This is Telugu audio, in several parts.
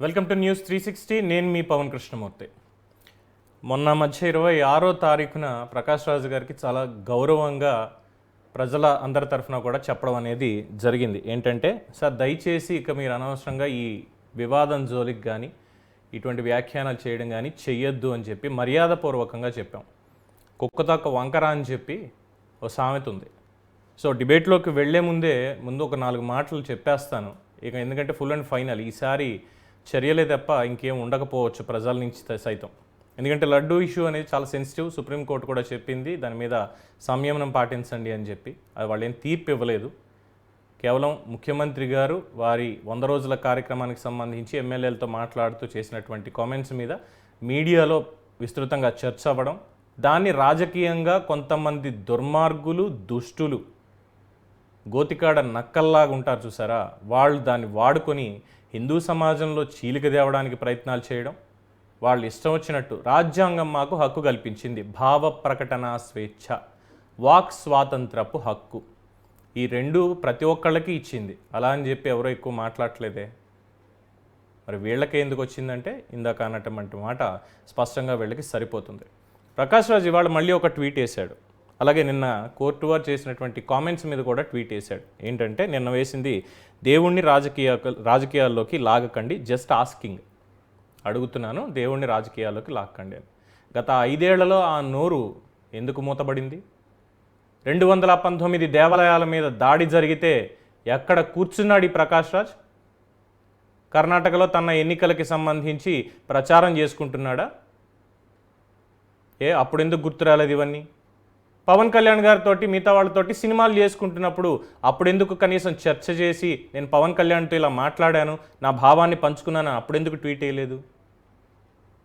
Welcome to news 360. నేను మీ పవన్ కృష్ణమూర్తి. మొన్న మధ్య 26వ తారీఖున ప్రకాష్ రాజు గారికి చాలా గౌరవంగా ప్రజల అందరి తరఫున కూడా చెప్పడం అనేది జరిగింది. ఏంటంటే, సార్ దయచేసి ఇక మీరు అనవసరంగా ఈ వివాదం జోలికి కానీ ఇటువంటి వ్యాఖ్యానాలు చేయడం కానీ చెయ్యొద్దు అని చెప్పి మర్యాదపూర్వకంగా చెప్పాం. కుక్కతొక్క వంకర అని చెప్పి ఓ సామెత ఉంది. సో డిబేట్లోకి వెళ్లే ముందు ఒక 4 మాటలు చెప్పేస్తాను. ఇక ఎందుకంటే ఫుల్ అండ్ ఫైనల్ ఈసారి చర్యలే తప్ప ఇంకేం ఉండకపోవచ్చు ప్రజల నుంచి సైతం. ఎందుకంటే లడ్డూ ఇష్యూ అనేది చాలా సెన్సిటివ్. సుప్రీంకోర్టు కూడా చెప్పింది దాని మీద సంయమనం పాటించండి అని చెప్పి. అది వాళ్ళు ఏం తీర్పు ఇవ్వలేదు. కేవలం ముఖ్యమంత్రి గారు వారి 100 రోజుల కార్యక్రమానికి సంబంధించి ఎమ్మెల్యేలతో మాట్లాడుతూ చేసినటువంటి కామెంట్స్ మీద మీడియాలో విస్తృతంగా చర్చ అవ్వడం, దాన్ని రాజకీయంగా కొంతమంది దుర్మార్గులు, దుష్టులు, గోతికాడ నక్కల్లాగా ఉంటారు చూసారా, వాళ్ళు దాన్ని వాడుకొని హిందూ సమాజంలో చీలిక తేవడానికి ప్రయత్నాలు చేయడం. వాళ్ళు ఇష్టం వచ్చినట్టు రాజ్యాంగం మాకు హక్కు కల్పించింది, భావ ప్రకటన స్వేచ్ఛ, వాక్ స్వాతంత్రపు హక్కు, ఈ రెండు ప్రతి ఒక్కళ్ళకి ఇచ్చింది. అలా అని చెప్పి ఎవరో ఎక్కువ మాట్లాడలేదే. మరి వీళ్ళకే ఎందుకు వచ్చిందంటే ఇందాక అన్నటువంటి మాట స్పష్టంగా వీళ్ళకి సరిపోతుంది. ప్రకాష్ రాజ్ ఇవాళ మళ్ళీ ఒక ట్వీట్ వేశాడు. అలాగే నిన్న కోర్టు వారు చేసినటువంటి కామెంట్స్ మీద కూడా ట్వీట్ వేశాడు. ఏంటంటే, నిన్న వేసింది, దేవుణ్ణి రాజకీయాల్లోకి లాగకండి, జస్ట్ ఆస్కింగ్, అడుగుతున్నాను దేవుణ్ణి రాజకీయాల్లోకి లాక్కండి అని. గత 5 ఏళ్లలో ఆ నోరు ఎందుకు మూతబడింది? 219 దేవాలయాల మీద దాడి జరిగితే ఎక్కడ కూర్చున్నాడు ఈ ప్రకాష్ రాజ్? కర్ణాటకలో తన ఎన్నికలకి సంబంధించి ప్రచారం చేసుకుంటున్నాడా? అప్పుడు ఎందుకు గుర్తు రాలేదు ఇవన్నీ? పవన్ కళ్యాణ్ గారితో మిగతా వాళ్ళతోటి సినిమాలు చేసుకుంటున్నప్పుడు అప్పుడెందుకు కనీసం చర్చ చేసి నేను పవన్ కళ్యాణ్తో ఇలా మాట్లాడాను, నా భావాన్ని పంచుకున్నాను, అప్పుడెందుకు ట్వీట్ చేయలేదు?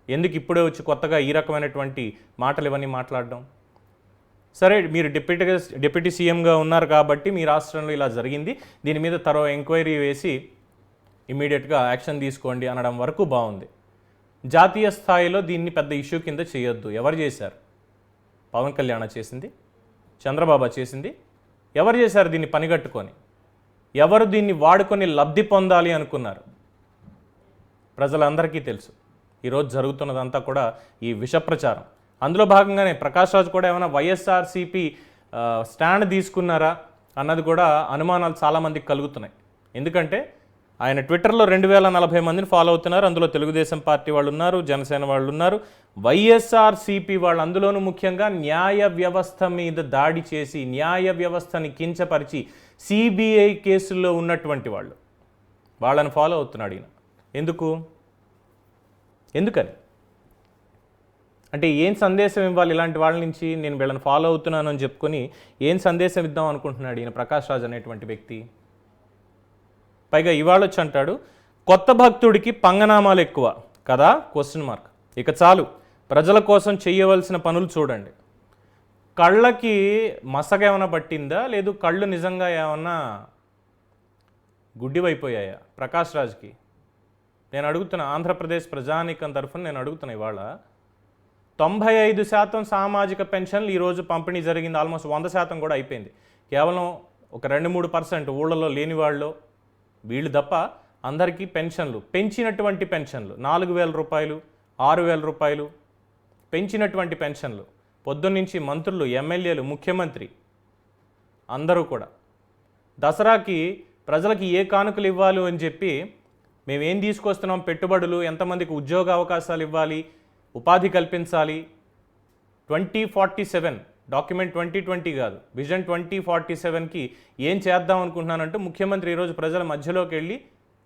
ఎందుకు ఇప్పుడే వచ్చి కొత్తగా ఈ రకమైనటువంటి మాటలు ఇవన్నీ మాట్లాడడం? సరే, మీరు డిప్యూటీ సీఎంగా ఉన్నారు కాబట్టి మీ రాష్ట్రంలో ఇలా జరిగింది, దీని మీద ఎంక్వైరీ వేసి ఇమీడియట్గా యాక్షన్ తీసుకోండి అనడం వరకు బాగుంది. జాతీయ స్థాయిలో దీన్ని పెద్ద ఇష్యూ కింద చేయొద్దు. ఎవరు చేశారు? పవన్ కళ్యాణ్ చేసింది? చంద్రబాబు చేసింది? ఎవరు చేశారు దీన్ని పనిగట్టుకొని? ఎవరు దీన్ని వాడుకొని లబ్ధి పొందాలి అనుకున్నారు? ప్రజలందరికీ తెలుసు. ఈరోజు జరుగుతున్నదంతా కూడా ఈ విష ప్రచారం. అందులో భాగంగానే ప్రకాష్ రాజ్ కూడా ఏమైనా వైఎస్ఆర్సీపీ స్టాండ్ తీసుకున్నారా అన్నది కూడా అనుమానాలు చాలామందికి కలుగుతున్నాయి. ఎందుకంటే ఆయన ట్విట్టర్లో 2040 మందిని ఫాలో అవుతున్నారు. అందులో తెలుగుదేశం పార్టీ వాళ్ళు ఉన్నారు, జనసేన వాళ్ళు ఉన్నారు, వైఎస్ఆర్సీపీ వాళ్ళు, అందులోనూ ముఖ్యంగా న్యాయ వ్యవస్థ మీద దాడి చేసి న్యాయ వ్యవస్థని కించపరిచి సిబిఐ కేసుల్లో ఉన్నటువంటి వాళ్ళని ఫాలో అవుతున్నాడు ఈయన. ఎందుకని అంటే ఏం సందేశం ఇవ్వాలి ఇలాంటి వాళ్ళ నుంచి? నేను వీళ్ళని ఫాలో అవుతున్నాను అని చెప్పుకొని ఏం సందేశం ఇద్దాం అనుకుంటున్నాడు ఈయన ప్రకాష్ రాజ్ అనేటువంటి వ్యక్తి? పైగా ఇవాళ వచ్చి అంటాడు, కొత్త భక్తుడికి పంగనామాలు ఎక్కువ కదా? క్వశ్చన్. ఇక చాలు, ప్రజల కోసం చేయవలసిన పనులు చూడండి. కళ్ళకి మసక ఏమైనా పట్టిందా? లేదు కళ్ళు నిజంగా ఏమన్నా గుడ్డివైపోయాయా ప్రకాష్ రాజ్కి? నేను అడుగుతున్నా, ఆంధ్రప్రదేశ్ ప్రజానీకం తరఫున నేను అడుగుతున్నా. ఇవాళ 95% సామాజిక పెన్షన్లు ఈరోజు పంపిణీ జరిగింది. ఆల్మోస్ట్ 100% కూడా అయిపోయింది. కేవలం ఒక 2-3% ఊళ్ళలో లేని వాళ్ళు, వీళ్ళు తప్ప అందరికీ పెన్షన్లు, పెంచినటువంటి పెన్షన్లు 4,000 రూపాయలు, 6,000 రూపాయలు పెంచినటువంటి పెన్షన్లు. పొద్దున్నుంచి మంత్రులు, ఎమ్మెల్యేలు, ముఖ్యమంత్రి అందరూ కూడా దసరాకి ప్రజలకి ఏ కానుకలు ఇవ్వాలి అని చెప్పి మేమేం తీసుకొస్తున్నాం, పెట్టుబడులు, ఎంతమందికి ఉద్యోగ అవకాశాలు ఇవ్వాలి, ఉపాధి కల్పించాలి, 2047 డాక్యుమెంట్ 2020 కాదు, విజన్ 2047కి ఏం చేద్దాం అనుకుంటున్నానంటూ ముఖ్యమంత్రి ఈరోజు ప్రజల మధ్యలోకి వెళ్ళి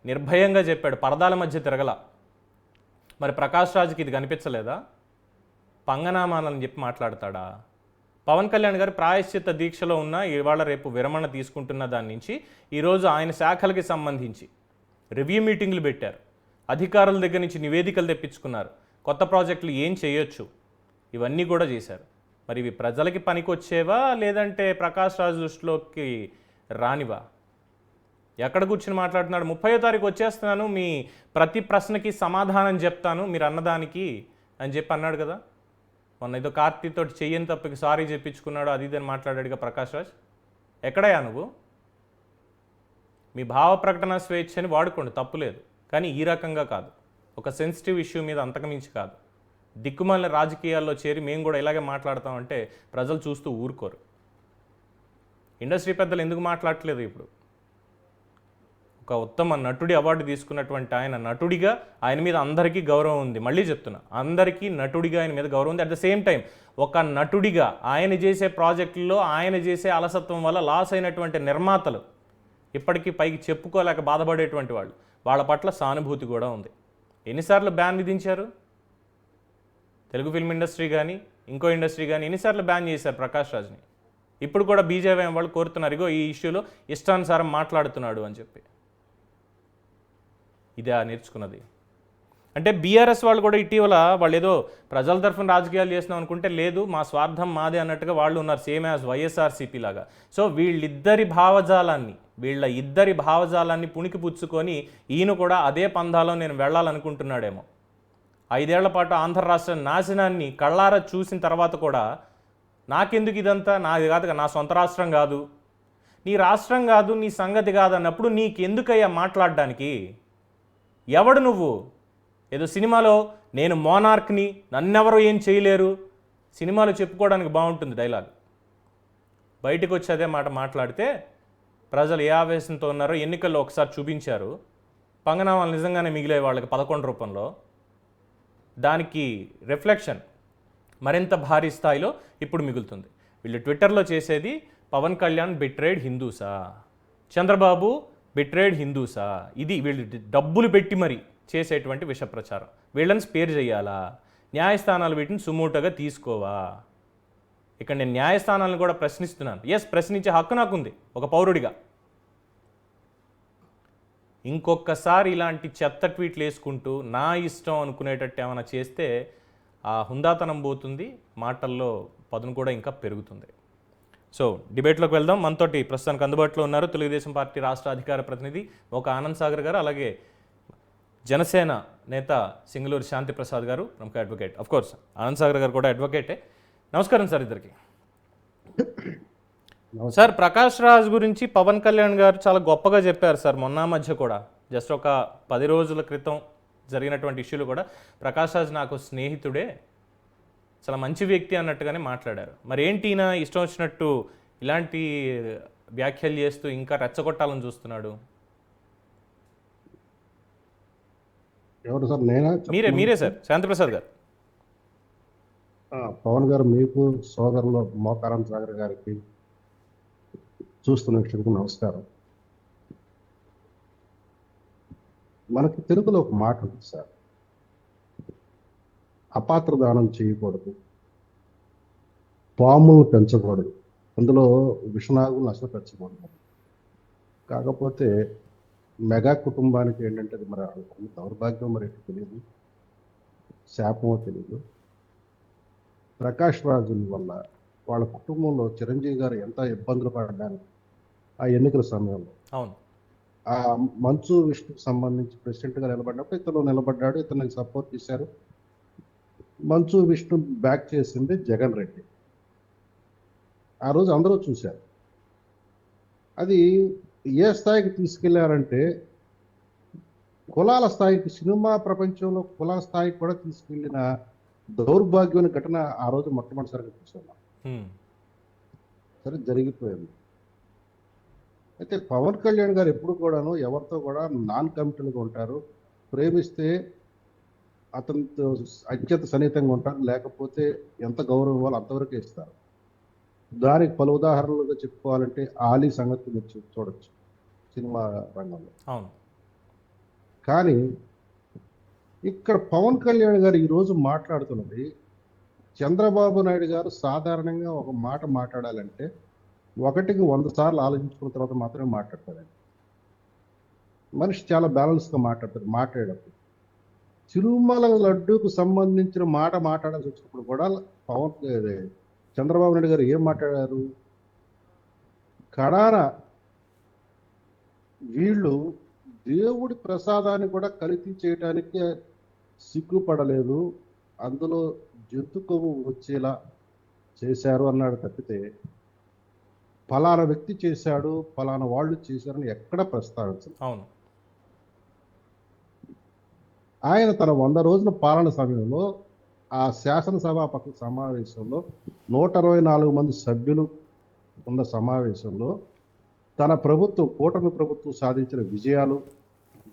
నిర్భయంగా చెప్పాడు. పరదాల మధ్య తిరగల. మరి ప్రకాష్ రాజ్కి ఇది కనిపించలేదా? పంగనామాలని చెప్పి మాట్లాడతాడా? పవన్ కళ్యాణ్ గారు ప్రాయశ్చిత్త దీక్షలో ఉన్న, ఇవాళ రేపు విరమణ తీసుకుంటున్న దాని నుంచి ఈరోజు ఆయన శాఖలకి సంబంధించి రివ్యూ మీటింగ్లు పెట్టారు. అధికారుల దగ్గర నుంచి నివేదికలు తెప్పించుకున్నారు. కొత్త ప్రాజెక్టులు ఏం చేయొచ్చు ఇవన్నీ కూడా చేశారు. మరి ఇవి ప్రజలకి పనికొచ్చేవా లేదంటే ప్రకాష్ రాజ్ దృష్టిలోకి రానివా? ఎక్కడ కూర్చుని మాట్లాడుతున్నాడు? 30వ తారీఖు వచ్చేస్తున్నాను, మీ ప్రతి ప్రశ్నకి సమాధానం చెప్తాను మీరు అన్నదానికి అని చెప్పి అన్నాడు కదా. మొన్న ఏదో కార్తీతో చెయ్యని తప్పకి సారీ చెప్పించుకున్నాడు, అది ఇదని మాట్లాడాడుగా ప్రకాష్ రాజ్. ఎక్కడయ్యా నువ్వు? మీ భావ ప్రకటన స్వేచ్ఛని వాడుకోండి, తప్పులేదు. కానీ ఈ రకంగా కాదు, ఒక సెన్సిటివ్ ఇష్యూ మీద అంతకుమించి కాదు. దిక్కుమాలిన రాజకీయాల్లో చేరి మేము కూడా ఇలాగే మాట్లాడతామంటే ప్రజలు చూస్తూ ఊరుకోరు. ఇండస్ట్రీ పెద్దలు ఎందుకు మాట్లాడట్లేదు? ఇప్పుడు ఒక ఉత్తమ నటుడి అవార్డు తీసుకున్నటువంటి ఆయన నటుడిగా ఆయన మీద అందరికీ గౌరవం ఉంది. మళ్ళీ చెప్తున్నా, అందరికీ నటుడిగా ఆయన మీద గౌరవం ఉంది. అట్ ద సేమ్ టైం ఒక నటుడిగా ఆయన చేసే ప్రాజెక్టుల్లో ఆయన చేసే అలసత్వం వల్ల లాస్ అయినటువంటి నిర్మాతలు ఇప్పటికీ పైకి చెప్పుకోలేక బాధపడేటువంటి వాళ్ళు, వాళ్ళ పట్ల సానుభూతి కూడా ఉంది. ఎన్నిసార్లు బ్యాన్ విధించారు? తెలుగు ఫిల్మ్ ఇండస్ట్రీ కానీ ఇంకో ఇండస్ట్రీ కానీ ఎన్నిసార్లు బ్యాన్ చేశారు ప్రకాష్ రాజ్ని? ఇప్పుడు కూడా బీజేపీ వాళ్ళు కోరుతున్నారు, ఇగో ఈ ఇష్యూలో ఇష్టానుసారం మాట్లాడుతున్నాడు అని చెప్పి. ఇదే నేర్చుకున్నది. అంటే బీఆర్ఎస్ వాళ్ళు కూడా ఇటీవల వాళ్ళు ఏదో ప్రజల తరఫున రాజకీయాలు చేస్తున్నాం అనుకుంటే, లేదు మా స్వార్థం మాదే అన్నట్టుగా వాళ్ళు ఉన్నారు, సేమ్ యాజ్ వైఎస్ఆర్సీపీ లాగా. సో వీళ్ళ ఇద్దరి భావజాలాన్ని పుణికి పుచ్చుకొని ఈయన కూడా అదే పందాలో నేను వెళ్ళాలనుకుంటున్నాడేమో. 5 ఏళ్ల పాటు ఆంధ్ర రాష్ట్ర నాశనాన్ని కళ్ళారా చూసిన తర్వాత కూడా నాకెందుకు ఇదంతా, నాది కాదు, నా సొంత రాష్ట్రం కాదు, నీ రాష్ట్రం కాదు, నీ సంగతి కాదు అన్నప్పుడు నీకెందుకయ్యా మాట్లాడడానికి? ఎవడు నువ్వు? ఏదో సినిమాలో నేను మోనార్క్ని, నన్నెవరో ఏం చేయలేరు, సినిమాలో చెప్పుకోవడానికి బాగుంటుంది డైలాగ్. బయటకు వచ్చి అదే మాట మాట్లాడితే ప్రజలు ఏ ఆవేశంతో ఉన్నారో ఎన్నికల్లో ఒకసారి చూపించారు. పంగనామాలు నిజంగానే మిగిలే వాళ్ళకి 11 రూపంలో. దానికి రిఫ్లెక్షన్ మరింత భారీ స్థాయిలో ఇప్పుడు మిగులుతుంది. వీళ్ళు ట్విట్టర్లో చేసేది పవన్ కళ్యాణ్ బిట్రేడ్ హిందూసా, చంద్రబాబు బిట్రేడ్ హిందూసా, ఇది వీళ్ళు డబ్బులు పెట్టి మరి చేసేటువంటి విష ప్రచారం. వీళ్ళని స్పేర్ చేయాలా? న్యాయస్థానాలు వీటిని సుమూటగా తీసుకోవా? ఇక్కడ నేను న్యాయస్థానాలను కూడా ప్రశ్నిస్తున్నాను. ఎస్, ప్రశ్నించే హక్కు నాకుంది ఒక పౌరుడిగా. ఇంకొకసారి ఇలాంటి చెత్త ట్వీట్లు వేసుకుంటూ నా ఇష్టం అనుకునేటట్టు ఏమైనా చేస్తే ఆ హుందాతనం పోతుంది, మాటల్లో పదును కూడా ఇంకా పెరుగుతుంది. సో డిబేట్లోకి వెళ్దాం. మనతోటి ప్రస్తుతానికి అందుబాటులో ఉన్నారు తెలుగుదేశం పార్టీ రాష్ట్ర అధికార ప్రతినిధి ఒక ఆనంద్ సాగర్ గారు, అలాగే జనసేన నేత సింగళూరు శాంతి ప్రసాద్ గారు, ప్రముఖ అడ్వకేట్. అఫ్కోర్స్ ఆనంద్ సాగర్ గారు కూడా అడ్వకేటే. నమస్కారం సార్ ఇద్దరికి. సార్, ప్రకాష్ రాజ్ గురించి పవన్ కళ్యాణ్ గారు చాలా గొప్పగా చెప్పారు సార్. మొన్న మధ్య కూడా జస్ట్ ఒక 10 రోజుల క్రితం జరిగినటువంటి ఇష్యూలు కూడా ప్రకాష్ రాజ్ నాకు స్నేహితుడే, చాలా మంచి వ్యక్తి అన్నట్టుగానే మాట్లాడారు. మరి ఏంటి ఈయన ఇష్టం వచ్చినట్టు ఇలాంటి వ్యాఖ్యలు చేస్తూ ఇంకా రెచ్చగొట్టాలని చూస్తున్నాడు? ఎవరు సార్? నేనా? మీరే సార్, శాంతిప్రసాద్ గారు. పవన్ గారు, మీకు సోదరులు మోకారం సాగర్ గారికి, చూస్తున్న వ్యక్తులకు నమస్కారం. మనకి తెలుగులో ఒక మాట ఉంది సార్, అపాత్ర దానం చేయకూడదు, పాములను పెంచకూడదు, అందులో విషనాగులను అసలు పెంచకూడదు. కాకపోతే మెగా కుటుంబానికి ఏంటంటే అది మరి దౌర్భాగ్యం, మరి తెలియదు, శాపమో తెలియదు. ప్రకాష్ రాజుల వల్ల వాళ్ళ కుటుంబంలో చిరంజీవి గారు ఎంత ఇబ్బందులు పడ్డారు ఆ ఎన్నికల సమయంలో. అవును, ఆ మంచు విష్ణుకు సంబంధించి ప్రెసిడెంట్గా నిలబడినప్పుడు ఇతను నిలబడ్డాడు, ఇతనికి సపోర్ట్ చేశారు. మంచు విష్ణు బ్యాక్ చేసింది జగన్ రెడ్డి. ఆ రోజు అందరూ చూశారు. అది ఏ స్థాయికి తీసుకెళ్లారంటే కులాల స్థాయికి, సినిమా ప్రపంచంలో కులాల స్థాయికి కూడా తీసుకెళ్లిన దౌర్భాగ్యమైన ఘటన ఆ రోజు మొట్టమొదటిసారిగా చూస్తున్నాం. సరే, జరిగిపోయింది. అయితే పవన్ కళ్యాణ్ గారు ఎప్పుడు కూడాను ఎవరితో కూడా నాన్ కమిటల్గా ఉంటారు. ప్రేమిస్తే అతనితో అత్యంత సన్నిహితంగా ఉంటారు, లేకపోతే ఎంత గౌరవం ఇవ్వాలో అంతవరకే ఇస్తారు. దానికి పలు ఉదాహరణలుగా చెప్పుకోవాలంటే ఆలీ సంగతి మీరు చూడొచ్చు సినిమా రంగంలో. అవును. కానీ ఇక్కడ పవన్ కళ్యాణ్ గారు ఈరోజు మాట్లాడుతున్నది, చంద్రబాబు నాయుడు గారు సాధారణంగా ఒక మాట మాట్లాడాలంటే 1కి 100 సార్లు ఆలోచించుకున్న తర్వాత మాత్రమే మాట్లాడతారండి. మనిషి చాలా బ్యాలెన్స్గా మాట్లాడతారు. మాట్లాడేటప్పుడు తిరుమల లడ్డూకు సంబంధించిన మాట మాట్లాడాల్సి వచ్చినప్పుడు కూడా చంద్రబాబు నాయుడు గారు ఏం మాట్లాడారు? కడాన వీళ్ళు దేవుడి ప్రసాదాన్ని కూడా కల్తీ చేయడానికి సిగ్గుపడలేదు, అందులో జంతు కొవ్వు వచ్చేలా చేశారు అన్నాడు తప్పితే ఫలానా వ్యక్తి చేశాడు, ఫలానా వాళ్ళు చేశారని ఎక్కడ ప్రస్తావించదు. అవును. ఆయన తన 100 రోజుల పాలన సమయంలో ఆ శాసనసభాపక్ష సమావేశంలో 124 మంది సభ్యులు ఉన్న సమావేశంలో తన ప్రభుత్వం, కూటమి ప్రభుత్వం సాధించిన విజయాలు,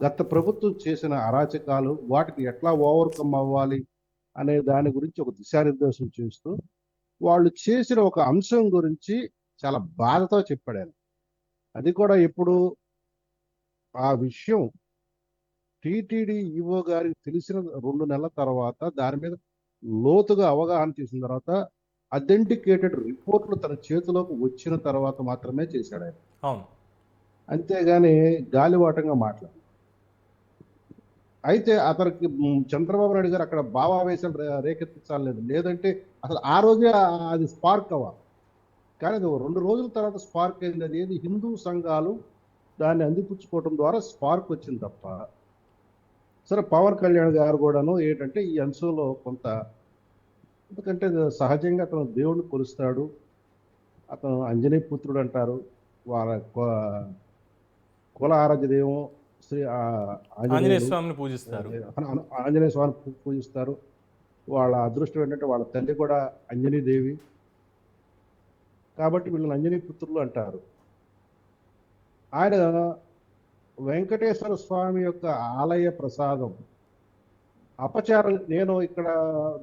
గత ప్రభుత్వం చేసిన అరాచకాలు, వాటికి ఎట్లా ఓవర్కమ్ అవ్వాలి అనే దాని గురించి ఒక దిశానిర్దేశం చేస్తూ వాళ్ళు చేసిన ఒక అంశం గురించి చాలా బాధతో చెప్పాడు ఆయన. అది కూడా ఎప్పుడు ఆ విషయం టిటిడి ఈఓ గారికి తెలిసిన 2 నెలల తర్వాత దాని మీద లోతుగా అవగాహన చేసిన తర్వాత అథెంటికేటెడ్ రిపోర్ట్లు తన చేతిలోకి వచ్చిన తర్వాత మాత్రమే చేశాడు ఆయన. అవును. అంతేగాని గాలివాటంగా మాట్లాడు. అయితే అతనికి చంద్రబాబు నాయుడు గారు అక్కడ భావావేశం రేకెత్తించాలేదు. లేదంటే అసలు ఆ రోజే అది స్పార్క్ అవ్వాలి. కానీ అది 2 రోజుల తర్వాత స్పార్క్ అయింది. అది ఏది హిందూ సంఘాలు దాన్ని అందిపుచ్చుకోవడం ద్వారా స్పార్క్ వచ్చింది తప్ప. సరే, పవన్ కళ్యాణ్ గారు కూడాను ఏంటంటే ఈ అంశంలో కొంత, ఎందుకంటే సహజంగా అతను దేవుడిని కొలుస్తాడు, అతను అంజనీ పుత్రుడు అంటారు, వాళ్ళ కుల ఆరాధ్య దైవం శ్రీ ఆంజనేయ స్వామిని పూజిస్తారు. ఆంజనేయ స్వామిని పూజిస్తారు. వాళ్ళ అదృష్టం ఏంటంటే వాళ్ళ తల్లి కూడా అంజనీ దేవి, కాబట్టి వీళ్ళని అంజనీ పుత్రులు అంటారు. ఆయన వెంకటేశ్వర స్వామి యొక్క ఆలయ ప్రసాదం అపచారం, నేను ఇక్కడ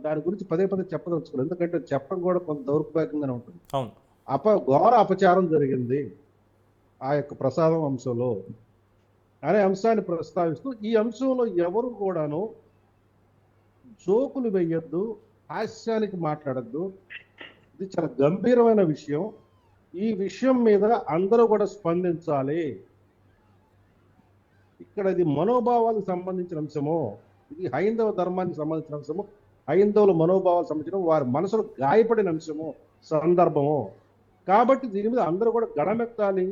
దాని గురించి పదే పదే చెప్పదలుచుకోలేదు, ఎందుకంటే చెప్పడం కూడా కొంత దౌర్భాగ్యంగానే ఉంటుంది. అవును. ఘోర అపచారం జరిగింది ఆ యొక్క ప్రసాదం అంశంలో అనే అంశాన్ని ప్రస్తావిస్తూ, ఈ అంశంలో ఎవరు కూడాను జోకులు వేయొద్దు, హాస్యానికి మాట్లాడద్దు, ఇది చాలా గంభీరమైన విషయం, ఈ విషయం మీద అందరూ కూడా స్పందించాలి. ఇక్కడ ఇది మనోభావాలకు సంబంధించిన అంశము, ఇది హైందవ ధర్మానికి సంబంధించిన అంశము, హైందవుల మనోభావాలకు సంబంధించిన వారి మనసులో గాయపడిన అంశము, సందర్భము. కాబట్టి దీని మీద అందరూ కూడా గడమెత్తాలి,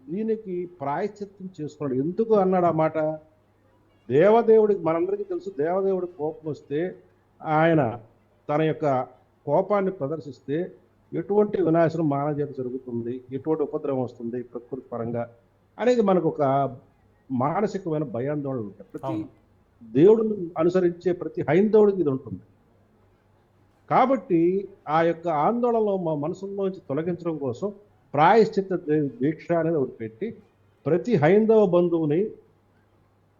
దీనికి ప్రాయశ్చిత్తం చేసుకున్నాడు. ఎందుకు అన్నాడు ఆ మాట? దేవదేవుడికి, మనందరికీ తెలుసు, దేవదేవుడికి కోపం వస్తే ఆయన తన యొక్క కోపాన్ని ప్రదర్శిస్తే ఎటువంటి వినాశనం మానవజాత జరుగుతుంది, ఎటువంటి ఉపద్రవం వస్తుంది ప్రకృతి పరంగా అనేది మనకు ఒక మానసికమైన భయాందోళన ఉంటుంది. ప్రతి దేవుడిని అనుసరించే ప్రతి హైందవుడికి ఇది ఉంటుంది. కాబట్టి ఆ యొక్క ఆందోళనలో మా మనసులోంచి తొలగించడం కోసం ప్రాయశ్చిత్త దీక్ష అనేది ఒకటి పెట్టి ప్రతి హైందవ బంధువుని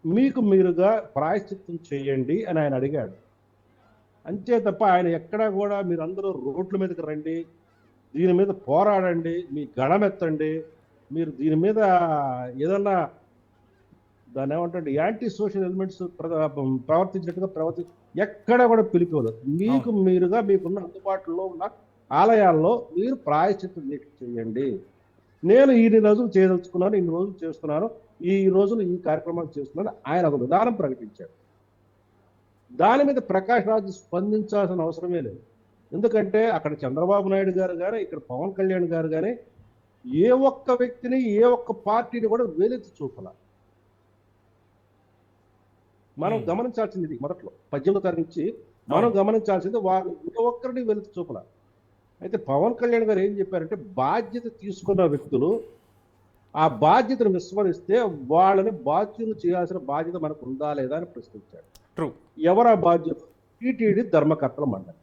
మీకు మీరుగా ప్రాయశ్చిత్తం చేయండి అని ఆయన అడిగాడు. అంతే తప్ప ఆయన ఎక్కడా కూడా మీరందరూ రోడ్ల మీదకి రండి, దీని మీద పోరాడండి, మీ గళమెత్తండి, మీరు దీని మీద ఏదన్నా దాన్ని ఏమంటే యాంటీ సోషల్ ఎలిమెంట్స్ ప్రవర్తించినట్టుగా ఎక్కడ కూడా పిలిపివ్వదు. మీకు మీరుగా మీకున్న అందుబాటులో ఉన్న ఆలయాల్లో మీరు ప్రాయశ్చిత్త దీక్ష చేయండి. నేను ఇన్ని రోజులు చేయదలుచుకున్నాను, ఇన్ని రోజులు చేస్తున్నాను, ఈ రోజులు ఈ కార్యక్రమాలు చేస్తున్నాను ఆయన ఒక విధానం ప్రకటించాడు. దాని మీద ప్రకాష్ రాజు స్పందించాల్సిన అవసరమే లేదు. ఎందుకంటే అక్కడ చంద్రబాబు నాయుడు గారు కానీ, ఇక్కడ పవన్ కళ్యాణ్ గారు కానీ ఏ ఒక్క వ్యక్తిని, ఏ ఒక్క పార్టీని కూడా వేలెత్తి చూపాల. మనం గమనించాల్సింది ఇది మొదట్లో 18వ తారీఖు నుంచి మనం గమనించాల్సింది వారు ఏ ఒక్కరిని వెలికి చూపల. అయితే పవన్ కళ్యాణ్ గారు ఏం చెప్పారంటే, బాధ్యత తీసుకున్న వ్యక్తులు ఆ బాధ్యతను విస్మరిస్తే వాళ్ళని బాధ్యులు చేయాల్సిన బాధ్యత మనకు ఉందా లేదా అని ప్రశ్నించాడు. ఎవరు ఆ బాధ్యత? టీటీడీ ధర్మకర్తల మండలి.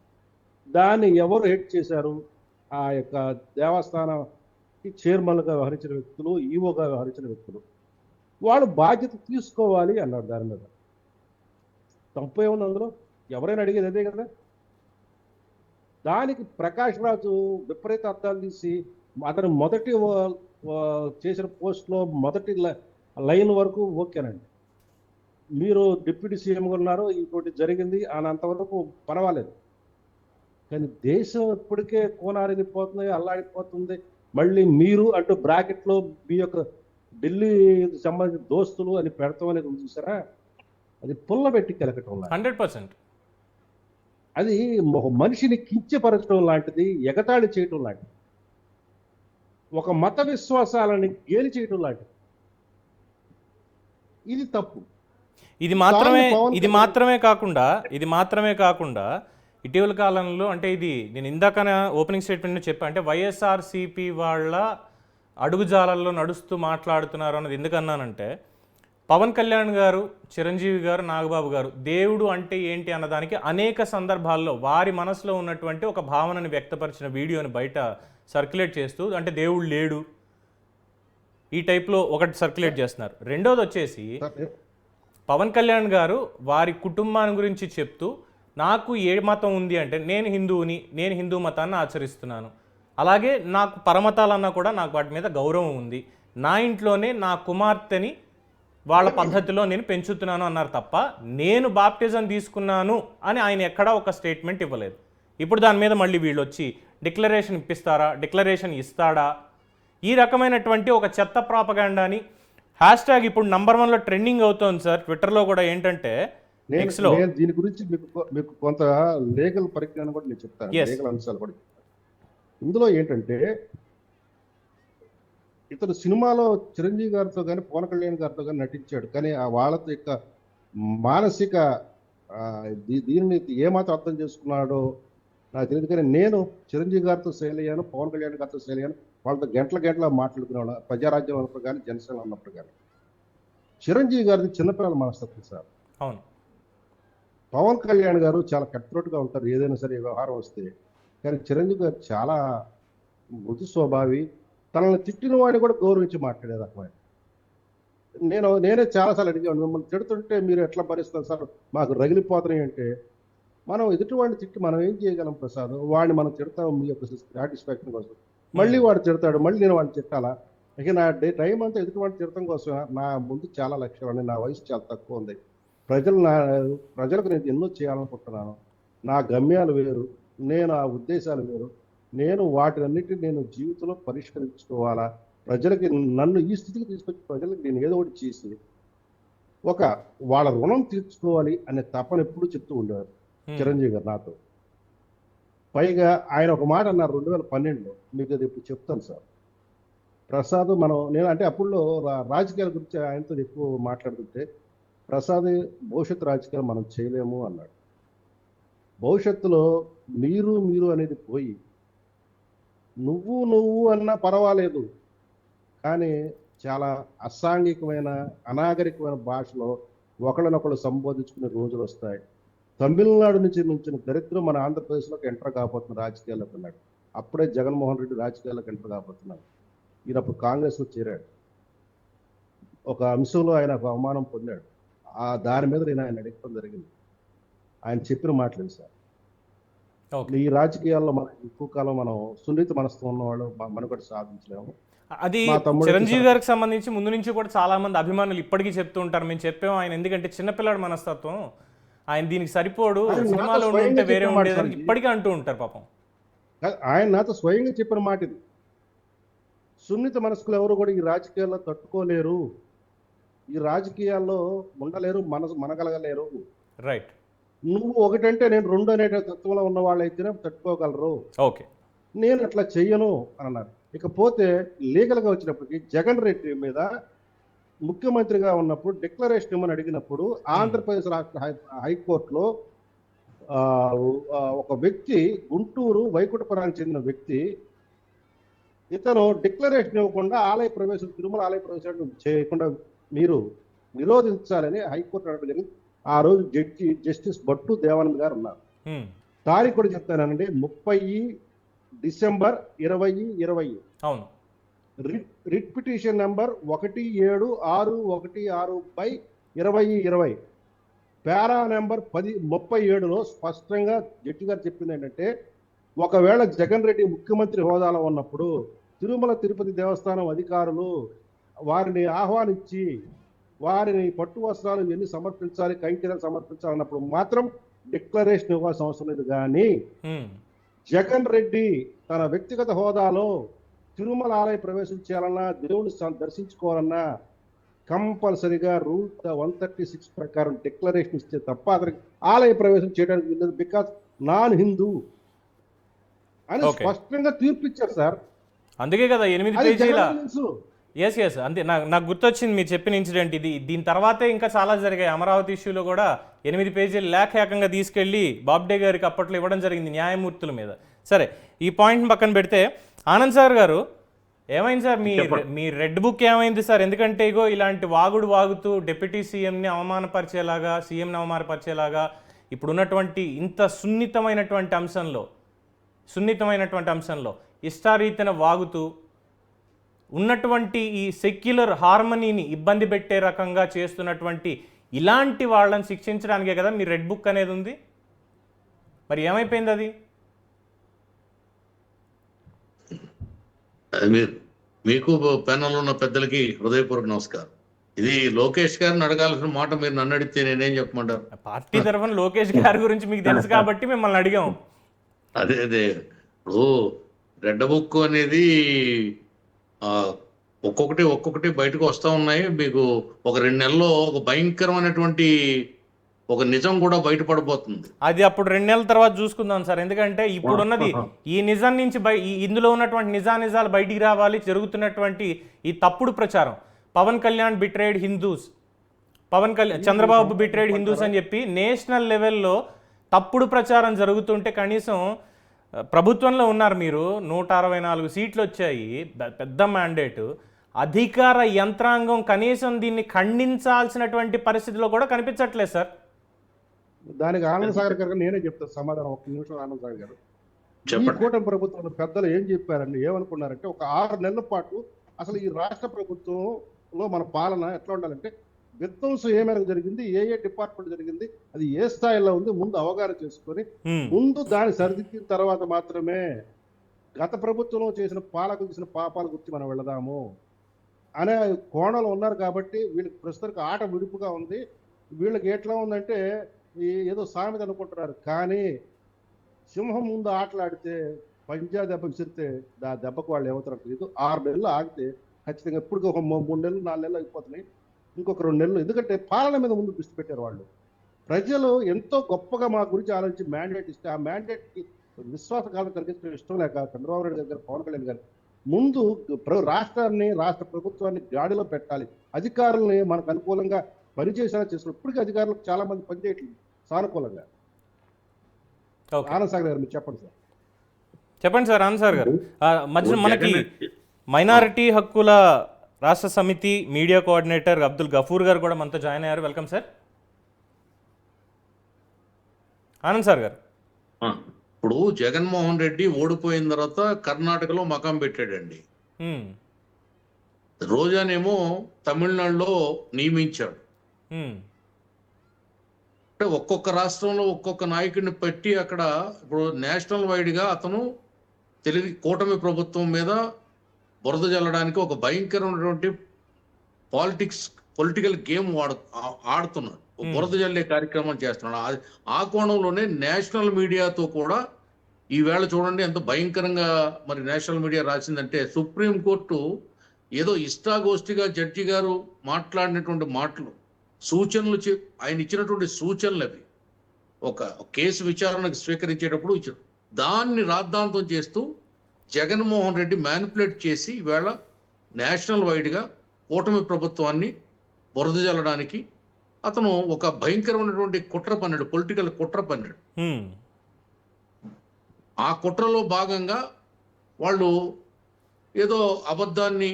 దాన్ని ఎవరు హెడ్ చేశారు? ఆ యొక్క దేవస్థానానికి చైర్మన్గా వ్యవహరించిన వ్యక్తులు, ఈవోగా వ్యవహరించిన వ్యక్తులు. వాళ్ళు బాధ్యత తీసుకోవాలి అన్నారు. దాని మీద తప్పు ఏముంది అందులో? ఎవరైనా అడిగేది అదే కదా. దానికి ప్రకాష్ రాజు విపరీత అర్థాలు తీసి అతను మొదటి చేసిన పోస్ట్లో మొదటి లైన్ వరకు ఓకేనండి, మీరు డిప్యూటీ సీఎంగా ఉన్నారు, ఇంకోటి జరిగింది అని అంతవరకు పర్వాలేదు. కానీ దేశం ఇప్పటికే కోనారిగిపోతుంది, అల్లాడిపోతుంది. మళ్ళీ మీరు అంటూ బ్రాకెట్లో మీ యొక్క ఢిల్లీ సంబంధించిన దోస్తులు అని పెడతాం అనేది చూసారా, అది పుల్లబెట్టి కెలకటం లాంటి 100%. అది ఒక మనిషిని కించపరచడం లాంటిది, ఎగతాళి చేయటం లాంటిది, ఒక మత విశ్వాసాలని గేలి చేయటం లాంటిది. ఇది తప్పు. ఇది మాత్రమే కాకుండా ఇటీవల కాలంలో, అంటే ఇది నేను ఇందాక ఓపెనింగ్ స్టేట్మెంట్ చెప్పా, అంటే వైఎస్ఆర్సీపీ వాళ్ళ అడుగుజాలల్లో నడుస్తూ మాట్లాడుతున్నారు అన్నది ఎందుకన్నానంటే, పవన్ కళ్యాణ్ గారు, చిరంజీవి గారు, నాగబాబు గారు దేవుడు అంటే ఏంటి అన్నదానికి అనేక సందర్భాల్లో వారి మనసులో ఉన్నటువంటి ఒక భావనని వ్యక్తపరిచిన వీడియోని బయట సర్క్యులేట్ చేస్తూ, అంటే దేవుడు లేడు ఈ టైప్లో ఒకటి సర్క్యులేట్ చేస్తున్నారు. రెండోది వచ్చేసి పవన్ కళ్యాణ్ గారు వారి కుటుంబాన్ని గురించి చెప్తూ, నాకు ఏ మతం ఉంది అంటే నేను హిందువుని, నేను హిందూ మతాన్ని ఆచరిస్తున్నాను, అలాగే నాకు పరమతాలన్నా కూడా నాకు వాటి మీద గౌరవం ఉంది, నా ఇంట్లోనే నా కుమార్తెని వాళ్ళ పద్ధతిలో నేను పెంచుతున్నాను అన్నారు తప్ప నేను బాప్టిజం తీసుకున్నాను అని ఆయన ఎక్కడా ఒక స్టేట్మెంట్ ఇవ్వలేదు. ఇప్పుడు దాని మీద మళ్ళీ వీళ్ళు వచ్చి డిక్లరేషన్ ఇప్పిస్తారా, డిక్లరేషన్ ఇస్తాడా, ఈ రకమైనటువంటి ఒక చెత్త ప్రాపగాండాని హ్యాష్ ట్యాగ్ ఇప్పుడు #1లో ట్రెండింగ్ అవుతోంది సార్ ట్విట్టర్లో కూడా. ఏంటంటే నేను దీని గురించి మీకు కొంత లీగల్ పరిజ్ఞానం కూడా నేను చెప్తాను, లీగల్ అంశాలు కూడా. ఇందులో ఏంటంటే ఇతను సినిమాలో చిరంజీవి గారితో కానీ పవన్ కళ్యాణ్ గారితో కానీ నటించాడు, కానీ ఆ వాళ్ళతో యొక్క మానసిక దీన్ని ఏమాత్రం అర్థం చేసుకున్నాడో నాకు తెలియదు. కానీ నేను చిరంజీవి గారితో సేల్ అయ్యాను, పవన్ కళ్యాణ్ గారితో సేల్ అయ్యాను, వాళ్ళతో గంటల మాట్లాడుకునేవాడు, ప్రజారాజ్యం ఉన్నప్పుడు కానీ జనసేన ఉన్నప్పుడు కానీ. చిరంజీవి గారిది చిన్నపిల్లల మనస్తత్వం సార్. అవును. పవన్ కళ్యాణ్ గారు చాలా కట్రోట్గా ఉంటారు ఏదైనా సరే వ్యవహారం వస్తే, కానీ చిరంజీవి గారు చాలా మృదు స్వభావి, తనని తిట్టిన వాడిని కూడా గౌరవించి మాట్లాడే రకమైన. నేనే చాలాసార్లు అడిగాను, మిమ్మల్ని తిడుతుంటే మీరు ఎట్లా భరిస్తారు సార్, మాకు రగిలిపోతున్నాయి అంటే, మనం ఎదుటివాడిని తిట్టి మనం ఏం చేయగలం ప్రసాద్, వాడిని మనం తిడతాం మీ యొక్క సాటిస్ఫాక్షన్ కోసం, మళ్ళీ వాడు తిడతాడు, మళ్ళీ నేను వాడిని తిట్టాలా, ఇక నా టైం అంతా ఎదుటివాడిని తిడతాం కోసం. నా ముందు చాలా లక్ష్యాలు ఉన్నాయి, నా వయసు చాలా తక్కువ ఉంది, ప్రజలకు నేను ఎన్నో చేయాలనుకుంటున్నాను, నా గమ్యాలు వేరు, నేను ఆ ఉద్దేశాలు వేరు, నేను వాటినన్నిటిని నేను జీవితంలో పరిష్కరించుకోవాలా, ప్రజలకి నన్ను ఈ స్థితికి తీసుకొచ్చి ప్రజలకు నేను ఏదో ఒకటి చేసి వాళ్ళ రుణం తీర్చుకోవాలి అనే తపన ఎప్పుడు చెప్తూ ఉండేవారు చిరంజీవి గారు నాతో. పైగా ఆయన ఒక మాట అన్నారు 2012లో, మీకు అది ఇప్పుడు చెప్తాను సార్. ప్రసాద్ నేను అంటే అప్పుడులో రాజకీయాల గురించి ఆయనతో ఎక్కువ మాట్లాడుతుంటే, ప్రసాద్ భవిష్యత్తు రాజకీయాలు మనం చేయలేము అన్నాడు. భవిష్యత్తులో మీరు అనేది పోయి నువ్వు అన్నా పర్వాలేదు, కానీ చాలా అసాంఘికమైన అనాగరికమైన భాషలో ఒకళ్ళనొకళ్ళు సంబోధించుకునే రోజులు వస్తాయి. తమిళనాడు నుంచి దరిద్రం మన ఆంధ్రప్రదేశ్లోకి ఎంటర్ కాబోతున్న రాజకీయాల్లోకి అన్నాడు. అప్పుడే జగన్మోహన్ రెడ్డి రాజకీయాల్లోకి ఎంటర్ కాబోతున్నాడు. ఈయన అప్పుడు కాంగ్రెస్లో చేరాడు. ఒక అంశంలో ఆయన ఒక అవమానం పొందాడు, ఆ దాని మీద నేను ఆయన అడగడం జరిగింది. ఆయన చెప్పిన మాటలేదు సార్, ఈ రాజకీయాల్లో మనం ఎక్కువ కాలం మనం సున్నిత మనస్తత్వం ఉన్నవాళ్ళు మనుగడ సాధించలేము. అది చిరంజీవి గారికి సంబంధించి ముందు నుంచి కూడా చాలా మంది అభిమానులు ఇప్పటికీ చెప్తూ ఉంటారు, మేము చెప్పాము ఆయన ఎందుకంటే చిన్నపిల్లాడు మనస్తత్వం, ఆయన దీనికి సరిపోడు, సినిమాలో ఉంటే వేరే ఉండేదని ఇప్పటికీ అంటూ ఉంటారు పాపం. ఆయన నాతో స్వయంగా చెప్పిన మాట ఇది. సున్నిత మనస్కులు ఎవరు కూడా ఈ రాజకీయాల్లో తట్టుకోలేరు, ఈ రాజకీయాల్లో ఉండలేరు, మనగలగలేరు. రైట్. నువ్వు ఒకటంటే నేను 2 అనే తత్వంలో ఉన్న వాళ్ళైతేనే తట్టుకోగలరు, ఓకే, నేను అట్లా చెయ్యను అని అన్నారు. ఇకపోతే లీగల్గా వచ్చినప్పటికీ జగన్ రెడ్డి మీద ముఖ్యమంత్రిగా ఉన్నప్పుడు డిక్లరేషన్ ఇవ్వమని అడిగినప్పుడు ఆంధ్రప్రదేశ్ రాష్ట్ర హైకోర్టులో ఒక వ్యక్తి, గుంటూరు వైకుంఠపురానికి చెందిన వ్యక్తి, ఇతను డిక్లరేషన్ ఇవ్వకుండా ఆలయ ప్రవేశం, తిరుమల ఆలయ ప్రవేశం చేయకుండా మీరు నిరోధించాలని హైకోర్టు అడగడం జరిగింది. ఆ రోజు జస్టిస్ భట్టు దేవానంద్ గారు ఉన్నారు. తారీఖు కూడా చెప్తానండి, 30 డిసెంబర్ 2020. అవును. రిట్ పిటిషన్ నెంబర్ 17616/2020 పారా నెంబర్ 37లో స్పష్టంగా జడ్జి గారు చెప్పింది ఏంటంటే, ఒకవేళ జగన్ రెడ్డి ముఖ్యమంత్రి హోదాలో ఉన్నప్పుడు తిరుమల తిరుపతి దేవస్థానం అధికారులు వారిని ఆహ్వానించి వారిని పట్టు వస్త్రాలు ఇవన్నీ సమర్పించాలి, కైంకర్యాలు సమర్పించాలన్నప్పుడు మాత్రం డిక్లరేషన్ ఇవ్వాల్సిన అవసరం లేదు. కానీ జగన్ రెడ్డి తన వ్యక్తిగత హోదాలో తిరుమల ఆలయ ప్రవేశం చేయాలన్నా, దేవుని దర్శించుకోవాలన్నా కంపల్సరిగా రూల్ 136 ప్రకారం డిక్లరేషన్ ఇస్తే తప్ప అతనికి ఆలయ ప్రవేశం చేయడానికి వీల్లేదు, బికాస్ నాన్ హిందూ అని స్పష్టంగా తీర్పిచ్చారు సార్. అందుకే కదా 8 పేజీల. ఎస్ అంతే, నాకు గుర్తొచ్చింది మీరు చెప్పిన ఇన్సిడెంట్ ఇది. దీని తర్వాతే ఇంకా చాలా జరిగాయి. అమరావతి ఇష్యూలో కూడా 8 పేజీలు లేఖ ఏకంగా తీసుకెళ్లి బాబ్డే గారికి అప్పట్లో ఇవ్వడం జరిగింది న్యాయమూర్తుల మీద. సరే, ఈ పాయింట్ పక్కన పెడితే ఆనంద్ సార్ గారు ఏమైంది సార్ మీ రెడ్ బుక్ ఏమైంది సార్? ఎందుకంటే ఇగో ఇలాంటి వాగుతూ డిప్యూటీ సీఎంని అవమానపరిచేలాగా, సీఎంని అవమానపరిచేలాగా ఇప్పుడున్నటువంటి ఇంత సున్నితమైనటువంటి అంశంలో ఇష్టారీతిన వాగుతూ ఉన్నటువంటి ఈ సెక్యులర్ హార్మనీని ఇబ్బంది పెట్టే రకంగా చేస్తున్నటువంటి ఇలాంటి వాళ్ళని శిక్షించడానికే కదా మీ రెడ్ బుక్ అనేది ఉంది. మరి ఏమైపోయింది అది? మీకు ప్యానల్ ఉన్న పెద్దలకి హృదయపూర్వక నమస్కారం. ఇది లోకేష్ గారిని అడగాల్సిన మాట మీరు నన్ను అడిగితే నేనేం చెప్పమంటారు? పార్టీ తరఫున లోకేష్ గారి గురించి మీకు తెలుసు కాబట్టి మిమ్మల్ని అడిగాము. అదే ఇప్పుడు రెడ్ బుక్ అనేది ఒక్కొక్కటి బయటకు వస్తూ ఉన్నాయి. మీకు ఒక 2 నెలల్లో ఒక భయంకరమైనటువంటి ఒక నిజం కూడా బయటపడబోతుంది. అది అప్పుడు 2 నెలల తర్వాత చూసుకుందాం సార్. ఎందుకంటే ఇప్పుడున్నది ఈ నిజం నుంచి ఇందులో ఉన్నటువంటి నిజాలు బయటికి రావాలి. జరుగుతున్నటువంటి ఈ తప్పుడు ప్రచారం, Pawan Kalyan betrayed Hindus, Chandrababu betrayed Hindus అని చెప్పి నేషనల్ లెవెల్లో తప్పుడు ప్రచారం జరుగుతుంటే కనీసం ప్రభుత్వంలో ఉన్నారు మీరు, 164 సీట్లు వచ్చాయి, పెద్ద మ్యాండేటు, అధికార యంత్రాంగం కనీసం దీన్ని ఖండించాల్సినటువంటి పరిస్థితిలో కూడా కనిపించట్లేదు సార్. దానికి ఆనంద్ సాగర్ గారు నేనే చెప్తాను సమాధానం. 1 నిమిషం ఆనంద్ సాగర్ గారు. ఈ కూటమి ప్రభుత్వంలో పెద్దలు ఏం చెప్పారండి, ఏమనుకున్నారంటే ఒక 6 నెలల పాటు అసలు ఈ రాష్ట్ర ప్రభుత్వంలో మన పాలన ఎట్లా ఉండాలంటే విధ్వంసం ఏ మేరకు జరిగింది, ఏ డిపార్ట్మెంట్ జరిగింది, అది ఏ స్థాయిలో ఉంది, ముందు అవగాహన చేసుకొని ముందు దాన్ని సరిదిద్దిన తర్వాత మాత్రమే గత ప్రభుత్వంలో చేసిన పాలకు చేసిన పాపాల గురించి మనం వెళదాము అనే కోణంలో ఉన్నారు. కాబట్టి వీళ్ళకి ప్రస్తుతానికి ఆట విడుపుగా ఉంది. వీళ్ళకి ఎట్లా ఉందంటే ఏదో సామెత అనుకుంటున్నారు, కానీ సింహం ముందు ఆటలాడితే పంజా దెబ్బ విసిరితే దెబ్బకు వాళ్ళు ఏమవుతారు తెలియదు. 6 నెలలు ఆగితే ఖచ్చితంగా ఇప్పుడు ఒక 3 నెలలు 4 నెలలు అయిపోతున్నాయి, ఇంకొక 2 నెలలు. ఎందుకంటే పాలన మీద ముందు దృష్టి పెట్టారు వాళ్ళు. ప్రజలు ఎంతో గొప్పగా మా గురించి ఆలోచించి మ్యాండేట్ ఇస్తే ఆ మ్యాండేట్కి విశ్వాసఘాతం కలిగించడం ఇష్టం లేక చంద్రబాబు నాయుడు గారు, పవన్ కళ్యాణ్ గారు ముందు రాష్ట్ర ప్రభుత్వాన్ని గాడిలో పెట్టాలి, అధికారుల్ని మనకు అనుకూలంగా పనిచేసేలా చేస్తున్నారు. ఇప్పటికీ అధికారులకు చాలా మంది పనిచేయట్లేదు సానుకూలంగా. ఆనంద్ సాగర్ గారు మీరు చెప్పండి సార్. చెప్పండి సార్. ఆనంద్ సాగర్ గారు, మధ్య మనకి మైనారిటీ హక్కుల రాష్ట్ర సమితి మీడియా కోఆర్డినేటర్ అబ్దుల్ గఫూర్ గారు కూడా మనతో జాయిన్ అయ్యారు. Welcome sir. ఆనంద్ సార్ గారు, ఇప్పుడు జగన్మోహన్ రెడ్డి ఓడిపోయిన తర్వాత కర్ణాటకలో మకాం పెట్టాడండి. రోజానేమో తమిళనాడులో నియమించాడు. అంటే ఒక్కొక్క రాష్ట్రంలో ఒక్కొక్క నాయకుడిని పెట్టి అక్కడ ఇప్పుడు నేషనల్ వైడ్గా అతను కూటమి ప్రభుత్వం మీద బురద జల్లడానికి ఒక భయంకరమైనటువంటి పొలిటికల్ గేమ్ ఆడుతున్నాడు, బురద జల్లే కార్యక్రమం చేస్తున్నాడు. ఆ కోణంలోనే నేషనల్ మీడియాతో కూడా ఈవేళ చూడండి ఎంత భయంకరంగా మరి నేషనల్ మీడియా రాసిందంటే, సుప్రీంకోర్టు ఏదో ఇష్టాగోష్ఠిగా జడ్జి గారు మాట్లాడినటువంటి మాటలు, సూచనలు, ఆయన ఇచ్చినటువంటి సూచనలు అవి ఒక కేసు విచారణకు స్వీకరించేటప్పుడు ఇచ్చారు. దాన్ని రాద్ధాంతం చేస్తూ జగన్మోహన్ రెడ్డి మ్యానిపులేట్ చేసి ఈవేళ నేషనల్ వైడ్గా కూటమి ప్రభుత్వాన్ని బురద జల్లడానికి అతను ఒక భయంకరమైనటువంటి కుట్ర పన్నాడు, పొలిటికల్ కుట్ర పన్నాడు. ఆ కుట్రలో భాగంగా వాళ్ళు ఏదో అబద్ధాన్ని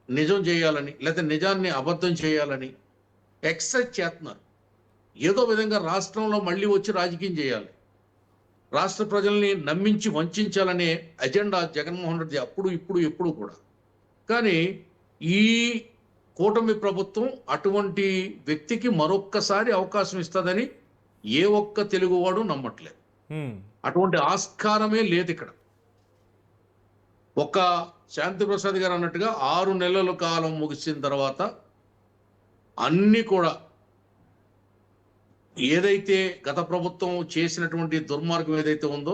నిజం చేయాలని, లేకపోతే నిజాన్ని అబద్ధం చేయాలని ఎక్సైజ్ చేస్తున్నారు. ఏదో విధంగా రాష్ట్రంలో మళ్ళీ వచ్చి రాజకీయం చేయాలి, రాష్ట్ర ప్రజల్ని నమ్మించి వంచాలనే అజెండా జగన్మోహన్ రెడ్డి అప్పుడు ఇప్పుడు ఎప్పుడు కూడా. కానీ ఈ కూటమి ప్రభుత్వం అటువంటి వ్యక్తికి మరొక్కసారి అవకాశం ఇస్తుందని ఏ ఒక్క తెలుగువాడు నమ్మట్లేదు. అటువంటి ఆస్కారమే లేదు ఇక్కడ. ఒక శాంతిప్రసాద్ గారు అన్నట్టుగా 6 నెలల కాలం ముగిసిన తర్వాత అన్ని కూడా ఏదైతే గత ప్రభుత్వం చేసినటువంటి దుర్మార్గం ఏదైతే ఉందో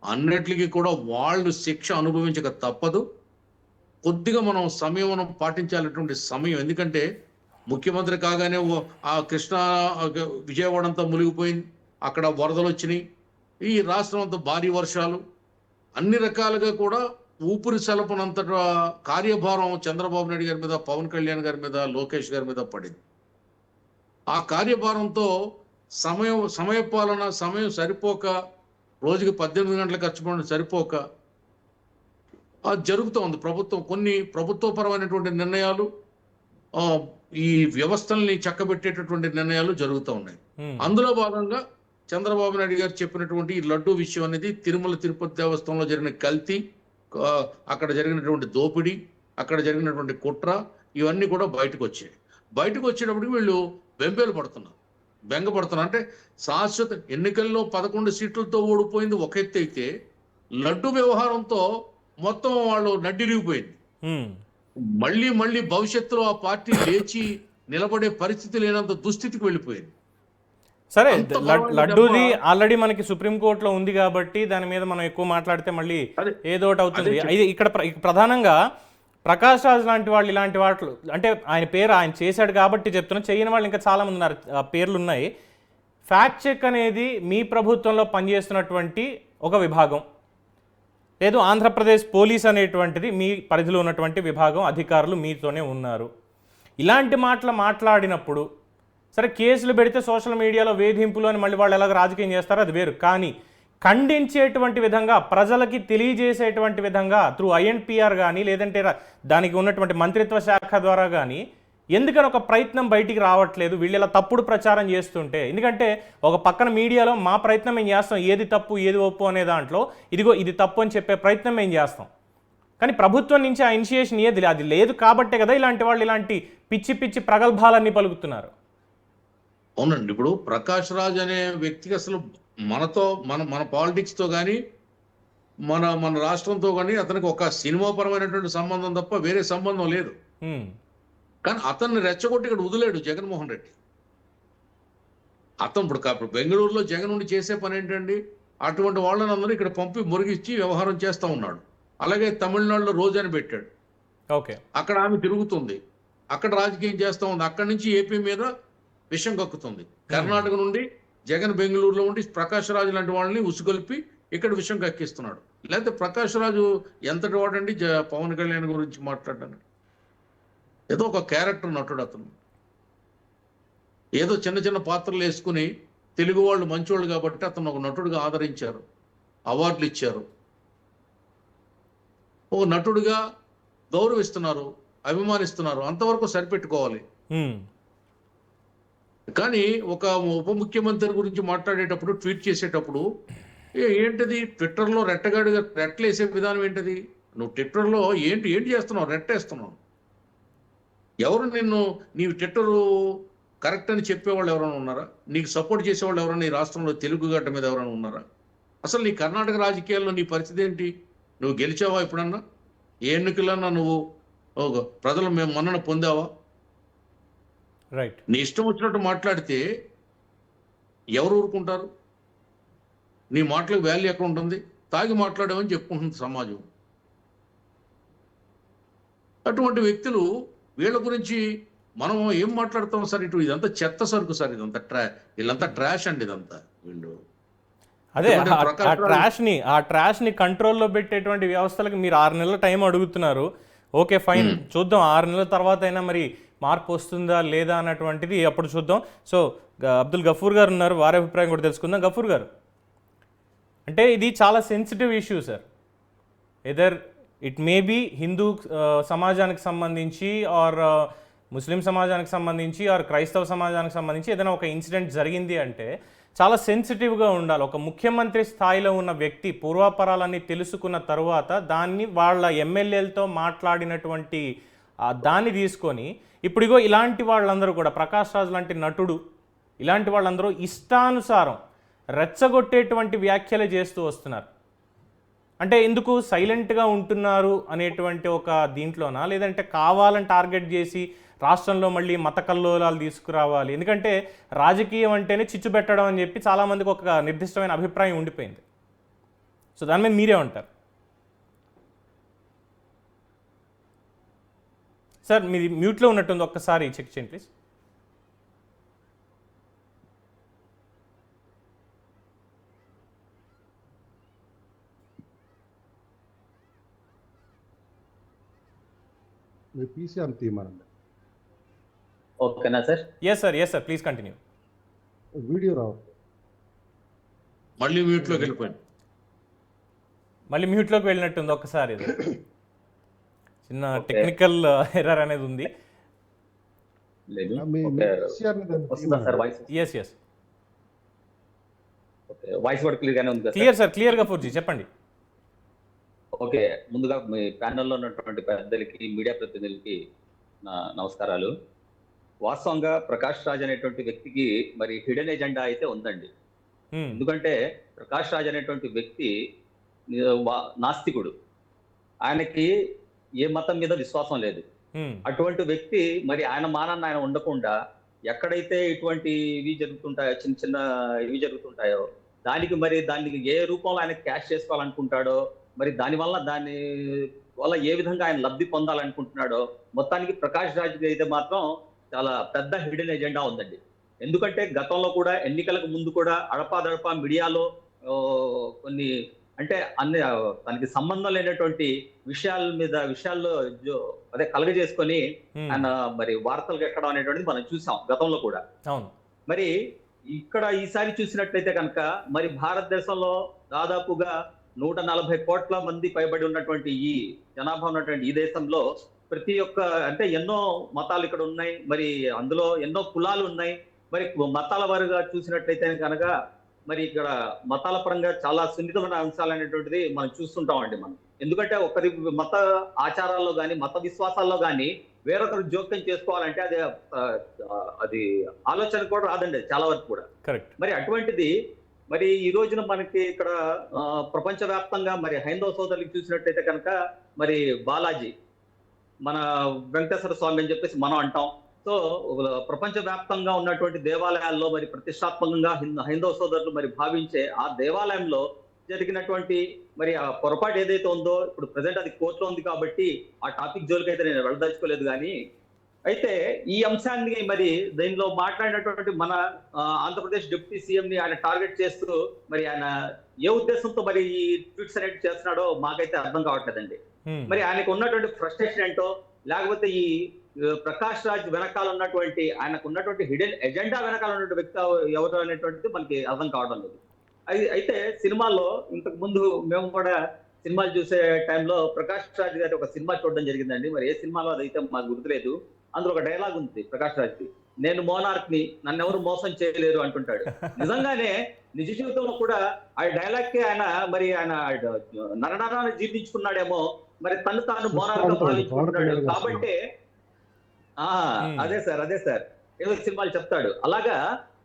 అన్నిటికీ కూడా వాళ్ళు శిక్ష అనుభవించక తప్పదు. కొద్దిగా మనం పాటించాలటువంటి సమయం. ఎందుకంటే ముఖ్యమంత్రి కాగానే ఆ కృష్ణా విజయవాడ అంతా మునిగిపోయింది, అక్కడ వరదలు వచ్చినాయి, ఈ రాష్ట్రం అంతా భారీ వర్షాలు, అన్ని రకాలుగా కూడా ఊపిరి సలపనంత కార్యభారం చంద్రబాబు నాయుడు గారి మీద, పవన్ కళ్యాణ్ గారి మీద, లోకేష్ గారి మీద పడింది. ఆ కార్యభారంతో సమయం సరిపోక, రోజుకి 18 గంటలు ఖర్చు పెట్టడం సరిపోక అది జరుగుతూ ఉంది. కొన్ని ప్రభుత్వపరమైనటువంటి నిర్ణయాలు, ఆ, ఈ వ్యవస్థల్ని చక్కబెట్టేటటువంటి నిర్ణయాలు జరుగుతూ ఉన్నాయి. అందులో భాగంగా చంద్రబాబు నాయుడు గారు చెప్పినటువంటి ఈ లడ్డూ విషయం అనేది తిరుమల తిరుపతి దేవస్థానంలో జరిగిన కల్తీ, అక్కడ జరిగినటువంటి దోపిడీ, అక్కడ జరిగినటువంటి కుట్ర, ఇవన్నీ కూడా బయటకు వచ్చాయి. బయటకు వచ్చేటప్పటికి వీళ్ళు బెంగపడుతున్నారు. అంటే శాశ్వత ఎన్నికల్లో 11 సీట్లతో ఓడిపోయింది ఒక ఎత్తు అయితే, లడ్డు వ్యవహారంతో మొత్తం వాళ్ళు నడ్డిరిగిపోయింది. మళ్ళీ భవిష్యత్తులో ఆ పార్టీ లేచి నిలబడే పరిస్థితి లేనంత దుస్థితికి వెళ్ళిపోయింది. సరే, లడ్డూది ఆల్రెడీ మనకి సుప్రీంకోర్టులో ఉంది కాబట్టి దాని మీద మనం ఎక్కువ మాట్లాడితే మళ్ళీ ఏదో ఒకటి అవుతుంది. ఇక్కడ ప్రధానంగా ప్రకాష్ రాజ్ లాంటి వాళ్ళు ఇలాంటి వాటిలో, అంటే ఆయన పేరు ఆయన చేశాడు కాబట్టి చెప్తున్నా, చేయని వాళ్ళు ఇంకా చాలా మంది ఉన్నారు, పేర్లు ఉన్నాయి. ఫ్యాక్ట్ చెక్ అనేది మీ ప్రభుత్వంలో పనిచేస్తున్నటువంటి ఒక విభాగం, లేదు ఆంధ్రప్రదేశ్ పోలీస్ అనేటువంటిది మీ పరిధిలో ఉన్నటువంటి విభాగం, అధికారులు మీతోనే ఉన్నారు. ఇలాంటి మాటలు మాట్లాడినప్పుడు సరే కేసులు పెడితే సోషల్ మీడియాలో వేధింపులు అని మళ్ళీ వాళ్ళు ఎలాగ రాజకీయం చేస్తారో అది వేరు, కానీ ఖండించేటువంటి విధంగా, ప్రజలకి తెలియజేసేటువంటి విధంగా త్రూ ఐఎన్పిఆర్ కానీ లేదంటే దానికి ఉన్నటువంటి మంత్రిత్వ శాఖ ద్వారా కానీ ఎందుకని ఒక ప్రయత్నం బయటికి రావట్లేదు? వీళ్ళు ఇలా తప్పుడు ప్రచారం చేస్తుంటే, ఎందుకంటే ఒక పక్కన మీడియాలో మా ప్రయత్నం మేము చేస్తాం, ఏది తప్పు ఏది ఒప్పు అనే దాంట్లో ఇదిగో ఇది తప్పు అని చెప్పే ప్రయత్నం మేము చేస్తాం, కానీ ప్రభుత్వం నుంచి ఆ ఇనిషియేషన్ ఏది అది లేదు కాబట్టే కదా ఇలాంటి వాళ్ళు ఇలాంటి పిచ్చి పిచ్చి ప్రగల్భాలన్నీ పలుకుతున్నారు. అవునండి, ఇప్పుడు ప్రకాష్ రాజ్ అనే వ్యక్తికి అసలు మనతో మన పాలిటిక్స్ తో కానీ మన రాష్ట్రంతో కానీ అతనికి ఒక సినిమా పరమైనటువంటి సంబంధం తప్ప వేరే సంబంధం లేదు. కానీ అతన్ని రెచ్చగొట్టి ఇక్కడ వదిలేడు జగన్మోహన్ రెడ్డి. అతను ఇప్పుడు బెంగళూరులో జగన్ ఉండి చేసే పని ఏంటండి? అటువంటి వాళ్ళని అందరూ ఇక్కడ పంపి మురిగిచ్చి వ్యవహారం చేస్తూ ఉన్నాడు. అలాగే తమిళనాడులో రోజాని పెట్టాడు, ఓకే, అక్కడ ఆమె తిరుగుతుంది, అక్కడ రాజకీయం చేస్తూ ఉంది. అక్కడి నుంచి ఏపీ మీద విషం కక్కుతుంది. కర్ణాటక నుండి జగన్ బెంగళూరులో ఉండి ప్రకాష్ రాజు లాంటి వాళ్ళని ఉసుగొల్పి ఇక్కడ విషం కక్కిస్తున్నాడు. లేకపోతే ప్రకాష్ రాజు ఎంతటి వాడండి పవన్ కళ్యాణ్ గురించి మాట్లాడడానికి? ఏదో ఒక క్యారెక్టర్ నటుడు అతను. ఏదో చిన్న చిన్న పాత్రలు వేసుకుని తెలుగు వాళ్ళు మంచివాళ్ళు కాబట్టి అతను ఒక నటుడుగా ఆదరించారు, అవార్డులు ఇచ్చారు, ఒక నటుడిగా గౌరవిస్తున్నారు, అభిమానిస్తున్నారు, అంతవరకు సరిపెట్టుకోవాలి. కానీ ఒక ఉప ముఖ్యమంత్రి గురించి మాట్లాడేటప్పుడు, ట్వీట్ చేసేటప్పుడు ఏంటిది ట్విట్టర్లో రెట్టగాడిగా రెట్లేసే విధానం ఏంటిది? నువ్వు ట్విట్టర్లో ఏంటి చేస్తున్నావు? రెట్టేస్తున్నావు. ఎవరు నీవు ట్విట్టర్ కరెక్ట్ అని చెప్పేవాళ్ళు ఎవరైనా ఉన్నారా? నీకు సపోర్ట్ చేసేవాళ్ళు ఎవరైనా ఈ రాష్ట్రంలో తెలుగు గడ్డ మీద ఎవరైనా ఉన్నారా? అసలు నీ కర్ణాటక రాజకీయాల్లో నీ పరిస్థితి ఏంటి? నువ్వు గెలిచావా ఎప్పుడన్నా? ఏ ఎన్నికలన్నా నువ్వు ప్రజలు మేము మన్నన పొందావా? రైట్. నీ ఇష్టం వచ్చినట్టు మాట్లాడితే ఎవరు ఊరుకుంటారు? నీ మాటలకు వాల్యూ ఎక్కడ ఉంటుంది? తాగి మాట్లాడామని చెప్పుకుంటుంది సమాజం. అటువంటి వ్యక్తులు, వీళ్ళ గురించి మనం ఏం మాట్లాడతాం సార్? ఇదంతా చెత్త సరుకు సార్, వీళ్ళంతా ట్రాష్ అండి, ఇదంతా వీళ్ళు. అదే ఆ ట్రాష్ ని కంట్రోల్లో పెట్టేటువంటి వ్యవస్థలకు మీరు 6 నెలల టైం అడుగుతున్నారు. ఓకే ఫైన్, చూద్దాం 6 నెలల తర్వాత అయినా మరి మార్పు వస్తుందా లేదా అన్నటువంటిది అప్పుడు చూద్దాం. సో అబ్దుల్ గఫూర్ గారు ఉన్నారు, వారి అభిప్రాయం కూడా తెలుసుకుందాం. గఫూర్ గారు, అంటే ఇది చాలా sensitive issue sir. Whether it may be Hindu సమాజానికి సంబంధించి ఆర్ ముస్లిం సమాజానికి సంబంధించి ఆర్ క్రైస్తవ సమాజానికి సంబంధించి ఏదైనా ఒక ఇన్సిడెంట్ జరిగింది అంటే చాలా సెన్సిటివ్గా ఉండాలి. ఒక ముఖ్యమంత్రి స్థాయిలో ఉన్న వ్యక్తి పూర్వాపరాలన్నీ తెలుసుకున్న తరువాత దాన్ని వాళ్ళ ఎమ్మెల్యేలతో మాట్లాడినటువంటి దాన్ని తీసుకొని ఇప్పుడిగో ఇలాంటి వాళ్ళందరూ కూడా, ప్రకాష్ రాజ్ లాంటి నటుడు, ఇలాంటి వాళ్ళందరూ ఇష్టానుసారం రెచ్చగొట్టేటువంటి వ్యాఖ్యలు చేస్తూ వస్తున్నారు. అంటే ఎందుకు సైలెంట్గా ఉంటున్నారు అనేటువంటి ఒక దీంట్లోనా, లేదంటే కావాలని టార్గెట్ చేసి రాష్ట్రంలో మళ్ళీ మత కల్లోలాలు తీసుకురావాలి? ఎందుకంటే రాజకీయం అంటేనే చిచ్చు పెట్టడం అని చెప్పి చాలామందికి ఒక నిర్దిష్టమైన అభిప్రాయం ఉండిపోయింది. సో దాని మీద మీరే ఉంటారు సార్. మీది మ్యూట్లో ఉన్నట్టుంది, ఒక్కసారి చెక్ చేయండి ప్లీజ్. మీ పీసీ అంత తీయమనండి. ఓకేనా sir? Yes sir please continue. Video రావట్లేదు, మళ్ళీ మ్యూట్లోకి వెళ్ళిపోయింది. మళ్ళీ మ్యూట్లోకి వెళ్ళినట్టుంది ఒక్కసారి ఇది. చిన్న టెక్నికల్ ఎర్రర్ అనేది ఉంది. లేదు. మీ ఓకే. కేసీఆర్ ని దాన్ని వస్తుందా sir voice? Yes yes okay. Voice కూడా క్లియర్ గానే ఉంది కదా సార్? క్లియర్ సార్, క్లియర్గా 4G చెప్పండి. ఓకే. ముందుగా మీ ప్యానెల్లో ఉన్నటువంటి పెద్దలకి, మీడియా ప్రతినిధులకి నా నమస్కారాలు. వాస్తవంగా ప్రకాష్ రాజ్ అనేటువంటి వ్యక్తికి మరి హిడెన్ ఎజెండా అయితే ఉందండి. Hmm. ఎందుకంటే ప్రకాష్ రాజ్ అనేటువంటి వ్యక్తి నాస్తికుడు. ఆయనకి ఏ మతం మీద విశ్వాసం లేదు. Hmm. అటువంటి వ్యక్తి మరి ఆయన మానాన్ని ఆయన ఉండకుండా ఎక్కడైతే ఇటువంటి ఇవి జరుగుతుంటాయో, చిన్న చిన్న ఇవి జరుగుతుంటాయో దానికి దాన్ని ఏ రూపంలో ఆయన క్యాష్ చేసుకోవాలనుకుంటాడో, మరి దాని వల్ల ఏ విధంగా ఆయన లబ్ధి పొందాలనుకుంటున్నాడో, మొత్తానికి ప్రకాష్ రాజ్ అయితే మాత్రం చాలా పెద్ద హిడెన్ ఎజెండా ఉందండి. ఎందుకంటే గతంలో కూడా ఎన్నికలకు ముందు కూడా అడపాదడపా మీడియాలో కొన్ని అంటే అన్ని తనకి సంబంధం లేనటువంటి విషయాల్లో అదే కలగజేసుకొని ఆయన మరి వార్తలు ఎక్కడం అనేటువంటిది మనం చూసాం గతంలో కూడా. అవును. మరి ఇక్కడ ఈసారి చూసినట్లయితే కనుక మరి భారతదేశంలో దాదాపుగా 140 కోట్ల మంది పైబడి ఉన్నటువంటి ఈ జనాభా ఉన్నటువంటి ఈ దేశంలో ప్రతి ఒక్క అంటే ఎన్నో మతాలు ఇక్కడ ఉన్నాయి. మరి అందులో ఎన్నో కులాలు ఉన్నాయి. మరి మతాల వారుగా చూసినట్లయితే కనుక మరి ఇక్కడ మతాల పరంగా చాలా సున్నితమైన అంశాలు అనేటువంటిది మనం చూస్తుంటామండి మనం. ఎందుకంటే ఒకరి మత ఆచారాల్లో కానీ మత విశ్వాసాల్లో కానీ వేరొకరు జోక్యం చేసుకోవాలంటే అది ఆలోచన కూడా రాదండి చాలా వరకు కూడా. కరెక్ట్. మరి అటువంటిది మరి ఈ రోజున మనకి ఇక్కడ ప్రపంచవ్యాప్తంగా మరి హైందవ సోదరులకు చూసినట్లయితే కనుక మరి బాలాజీ మన వెంకటేశ్వర స్వామి అని చెప్పేసి మనం అంటాం. సో ప్రపంచవ్యాప్తంగా ఉన్నటువంటి దేవాలయాల్లో మరి ప్రతిష్టాత్మకంగా హైందవ సోదరులు మరి భావించే ఆ దేవాలయంలో జరిగినటువంటి మరి ఆ పొరపాటు ఏదైతే ఉందో ఇప్పుడు ప్రజెంట్ అది కోర్టులో ఉంది కాబట్టి ఆ టాపిక్ జోలికి అయితే నేను వెళ్ళదలుచుకోలేదు. కానీ అయితే ఈ అంశాన్ని మరి దీనిలో మాట్లాడినటువంటి మన ఆంధ్రప్రదేశ్ డిప్యూటీ సీఎం ని ఆయన టార్గెట్ చేస్తూ మరి ఆయన ఏ ఉద్దేశంతో మరి ఈ ట్వీట్స్ అనేవి చేస్తున్నాడో మాకైతే అర్థం కావట్లేదండి. మరి ఆయనకు ఉన్నటువంటి ఫ్రస్ట్రేషన్ ఏంటో, లేకపోతే ఈ ప్రకాష్ రాజ్ వెనకాల ఉన్నటువంటి ఆయనకు ఉన్నటువంటి హిడెన్ ఎజెండా వెనకాల ఉన్నటువంటి వ్యక్తి ఎవరు అనేటువంటిది మనకి అర్థం కావడం లేదు. అయితే సినిమాల్లో ఇంతకు ముందు మేము కూడా సినిమాలు చూసే టైంలో ప్రకాష్ రాజ్ గారి ఒక సినిమా చూడడం జరిగిందండి. మరి ఏ సినిమాలో అదైతే మాకు గుర్తులేదు. అందులో ఒక డైలాగ్ ఉంది ప్రకాష్ రాజ్కి, నేను మోనార్క్ ని, నన్ను ఎవరు మోసం చేయలేరు అంటుంటాడు. నిజంగానే నిజ జీవితంలో కూడా ఆ డైలాగ్ కి ఆయన నరనరాన్ని జీర్ణించుకున్నాడేమో, మరి తను తాను మోనార్క్ గా భావించుకుంటున్నాడు కాబట్టి అదే సార్ ఏదో సినిమాలు చెప్తాడు. అలాగా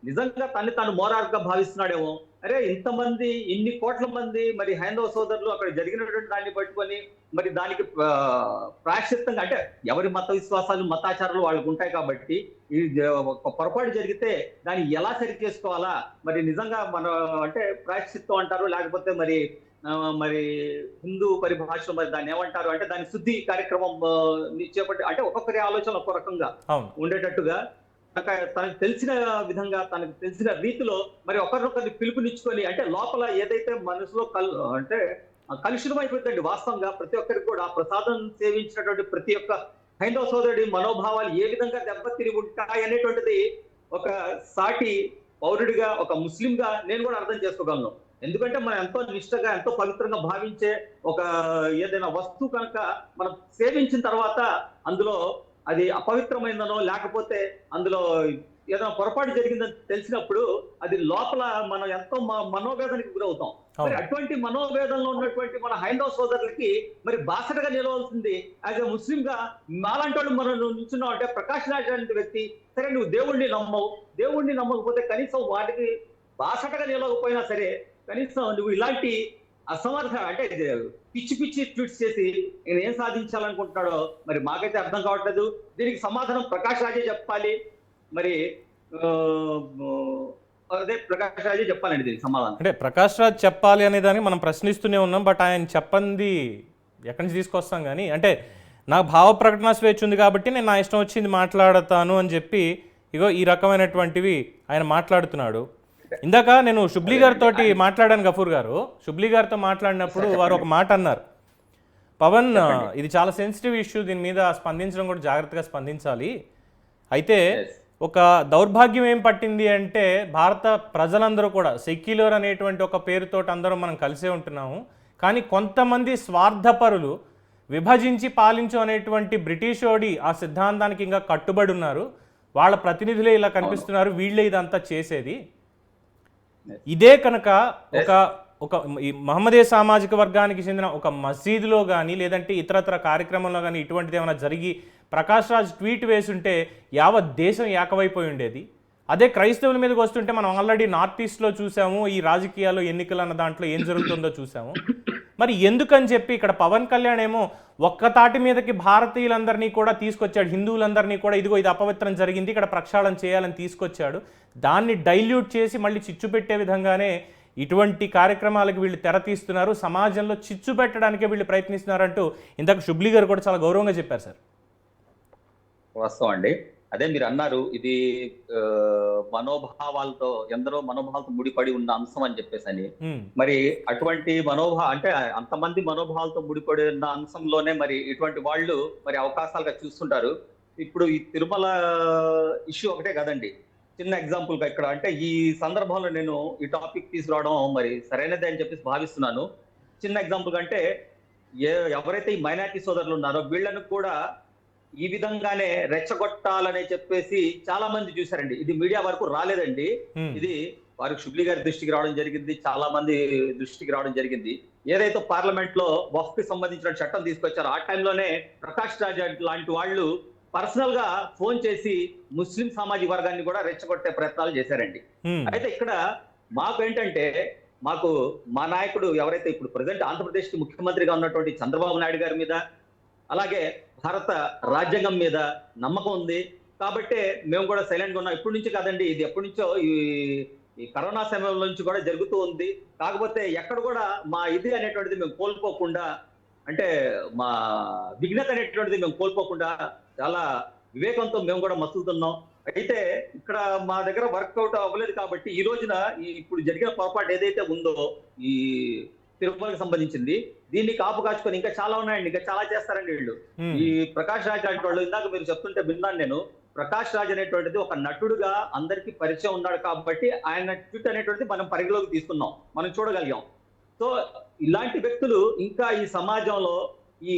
నిజంగా తాను మోనార్క్ గా భావిస్తున్నాడేమో. అరే ఇంతమంది ఇన్ని కోట్ల మంది మరి హైందవ సోదరులు అక్కడ జరిగినటువంటి దాన్ని పట్టుకొని మరి దానికి ప్రాయశ్చిత్తంగా అంటే ఎవరి మత విశ్వాసాలు మతాచారాలు వాళ్ళకు ఉంటాయి కాబట్టి ఈ ఒక పొరపాటు జరిగితే దాన్ని ఎలా సరి చేసుకోవాలా, మరి నిజంగా మన అంటే ప్రాయశ్చిత్తం అంటారు, లేకపోతే మరి హిందూ పరిభాషలో మరి దాన్ని ఏమంటారు అంటే దాని శుద్ధి కార్యక్రమం చేపట్టి అంటే ఒక్కొక్కరి ఆలోచన ఒక్కో రకంగా ఉండేటట్టుగా తనకు తెలిసిన విధంగా తనకు తెలిసిన రీతిలో మరి ఒకరినొకరిని పిలుపునిచ్చుకొని అంటే లోపల ఏదైతే మనసులో అంటే కలుషితం అయిపోతుందండి. వాస్తవంగా ప్రతి ఒక్కరికి కూడా ప్రసాదం సేవించినటువంటి ప్రతి ఒక్క హైందవ సోదరుడి మనోభావాలు ఏ విధంగా దెబ్బతిని ఉంటాయి అనేటువంటిది ఒక సాటి పౌరుడిగా ఒక ముస్లింగా నేను కూడా అర్థం చేసుకోగలను. ఎందుకంటే మనం ఎంతో నిష్టగా ఎంతో పవిత్రంగా భావించే ఒక ఏదైనా వస్తువు కనుక మనం సేవించిన తర్వాత అందులో అది అపవిత్రమైందనో లేకపోతే అందులో ఏదైనా పొరపాటు జరిగిందని తెలిసినప్పుడు అది లోపల మనం ఎంతో మనోవేదనకి గురవుతాం. మరి అటువంటి మనోవేదనలో ఉన్నటువంటి మన హైందవ సోదరులకి మరి బాసటగా నిలవాల్సింది యాజ్ ఎ ముస్లిం గా మాలాంటి వాళ్ళు మనం నిల్చున్నాం అంటే ప్రకాష్ రాజ్ అనే వ్యక్తి సరే నువ్వు దేవుణ్ణి నమ్మకపోతే కనీసం వాటికి బాసటగా నిలవకపోయినా సరే కనీసం నువ్వు ఇలాంటి అసమర్థ అంటే పిచ్చి ట్వీట్స్ చేసి నేను ఏం సాధించాలనుకుంటున్నాడో మరి మాకైతే అర్థం కావట్లేదు. దీనికి సమాధానం ప్రకాష్ రాజే చెప్పాలి. మరి అదే ప్రకాష్ రాజే చెప్పాలండి దీనికి సమాధానం. అంటే ప్రకాష్ రాజ్ చెప్పాలి అనే దాన్ని మనం ప్రశ్నిస్తూనే ఉన్నాం. బట్ ఆయన చెప్పంది ఎక్కడి నుంచి తీసుకొస్తాం కానీ అంటే నాకు భావ ప్రకటన స్వేచ్ఛ ఉంది కాబట్టి నేను నా ఇష్టం వచ్చింది మాట్లాడతాను అని చెప్పి ఇగో ఈ రకమైనటువంటివి ఆయన మాట్లాడుతున్నాడు. ఇందాక నేను షుబ్లీ గారితో మాట్లాడాను, గఫూర్ గారు షుబ్లీ గారితో మాట్లాడినప్పుడు వారు ఒక మాట అన్నారు, పవన్ ఇది చాలా సెన్సిటివ్ ఇష్యూ, దీని మీద స్పందించడం కూడా జాగ్రత్తగా స్పందించాలి. అయితే ఒక దౌర్భాగ్యం ఏం పట్టింది అంటే భారత ప్రజలందరూ కూడా సెక్యులర్ అనేటువంటి ఒక పేరుతో అందరూ మనం కలిసే ఉంటున్నాము, కానీ కొంతమంది స్వార్థపరులు విభజించి పాలించు అనేటువంటి బ్రిటిషోడి ఆ సిద్ధాంతానికి ఇంకా కట్టుబడి ఉన్నారు. వాళ్ళ ప్రతినిధులే ఇలా కనిపిస్తున్నారు, వీళ్ళే ఇదంతా చేసేది. ఇదే కనుక ఒక ఒక ఈ మహమ్మదీయ సామాజిక వర్గానికి చెందిన ఒక మసీదులో కానీ లేదంటే ఇతరత్ర కార్యక్రమంలో కానీ ఇటువంటిది ఏమైనా జరిగి ప్రకాష్ రాజ్ ట్వీట్ వేసుంటే యావత్ దేశం ఏకమైపోయి ఉండేది. అదే క్రైస్తవుల మీదకి వస్తుంటే మనం ఆల్రెడీ నార్త్ ఈస్ట్లో చూసాము, ఈ రాజకీయాల్లో ఎన్నికలు అన్న దాంట్లో ఏం జరుగుతుందో చూసాము. మరి ఎందుకని చెప్పి ఇక్కడ పవన్ కళ్యాణ్ ఏమో ఒక్క తాటి మీదకి భారతీయులందరినీ కూడా తీసుకొచ్చాడు, హిందువులందరినీ కూడా ఇదిగో ఇది అపవిత్రం జరిగింది ఇక్కడ ప్రక్షాళన చేయాలని తీసుకొచ్చాడు. దాన్ని డైల్యూట్ చేసి మళ్ళీ చిచ్చు పెట్టే విధంగానే ఇటువంటి కార్యక్రమాలకు వీళ్ళు తెర తీస్తున్నారు, సమాజంలో చిచ్చు పెట్టడానికే వీళ్ళు ప్రయత్నిస్తున్నారంటూ ఇందాక షుబ్లీ గారు కూడా చాలా గౌరవంగా చెప్పారు సార్. వాస్తవం అండి. అదే మీరు అన్నారు, ఇది మనోభావాలతో ఎందరో మనోభావాలతో ముడిపడి ఉన్న అంశం అని చెప్పేసి అని. మరి అటువంటి అంటే అంతమంది మనోభావాలతో ముడిపడి ఉన్న అంశంలోనే మరి ఇటువంటి వాళ్ళు మరి అవకాశాలుగా చూస్తుంటారు. ఇప్పుడు ఈ తిరుమల ఇష్యూ ఒకటే కదండి, చిన్న ఎగ్జాంపుల్ గా ఇక్కడ అంటే ఈ సందర్భంలో నేను ఈ టాపిక్ తీసుకురావడం మరి సరైనదే అని చెప్పేసి భావిస్తున్నాను. చిన్న ఎగ్జాంపుల్ అంటే ఎవరైతే ఈ మైనారిటీ సోదరులు ఉన్నారో వీళ్ళను కూడా ఈ విధంగానే రెచ్చగొట్టాలని చెప్పేసి చాలా మంది చూశారండి. ఇది మీడియా వరకు రాలేదండి, ఇది వారికి షుబ్లీ గారి దృష్టికి రావడం జరిగింది, చాలా మంది దృష్టికి రావడం జరిగింది. ఏదైతే పార్లమెంట్ లో వక్ఫ్ కి సంబంధించిన చట్టం తీసుకొచ్చారో ఆ టైంలోనే ప్రకాష్ రాజ్ లాంటి వాళ్ళు పర్సనల్ గా ఫోన్ చేసి ముస్లిం సామాజిక వర్గాన్ని కూడా రెచ్చగొట్టే ప్రయత్నాలు చేశారండి. అయితే ఇక్కడ మాకు ఏంటంటే మా నాయకుడు ఎవరైతే ఇప్పుడు ప్రజెంట్ ఆంధ్రప్రదేశ్ కి ముఖ్యమంత్రిగా ఉన్నటువంటి చంద్రబాబు నాయుడు గారి మీద అలాగే భారత రాజ్యాంగం మీద నమ్మకం ఉంది కాబట్టి మేము కూడా సైలెంట్ గా ఉన్నాం. ఇప్పటి నుంచి కాదండి, ఇది ఎప్పటి నుంచో ఈ కరోనా సమయం నుంచి కూడా జరుగుతూ ఉంది. కాకపోతే ఎక్కడ కూడా మా ఇది అనేటువంటిది మేము కోల్పోకుండా, అంటే మా విఘ్నత అనేటువంటిది మేము కోల్పోకుండా చాలా వివేకంతో మేము కూడా మసులుతున్నాం. అయితే ఇక్కడ మా దగ్గర వర్కౌట్ అవ్వలేదు కాబట్టి ఈ రోజున ఇప్పుడు జరిగిన పొరపాటు ఏదైతే ఉందో ఈ తిరుమలకి సంబంధించింది, దీన్ని కాపు కాచుకొని ఇంకా చాలా ఉన్నాయండి, ఇంకా చాలా చేస్తారండి వీళ్ళు. ఈ ప్రకాష్ రాజ్ లాంటి వాళ్ళు ఇందాక మీరు చెప్తుంటే విన్నాను నేను. ప్రకాష్ రాజ్ అనేటువంటిది ఒక నటుడుగా అందరికీ పరిచయం ఉన్నాడు కాబట్టి ఆయన ట్వీట్ అనేటువంటిది మనం పరిగణలోకి తీసుకున్నాం, మనం చూడగలిగాం. సో ఇలాంటి వ్యక్తులు ఇంకా ఈ సమాజంలో ఈ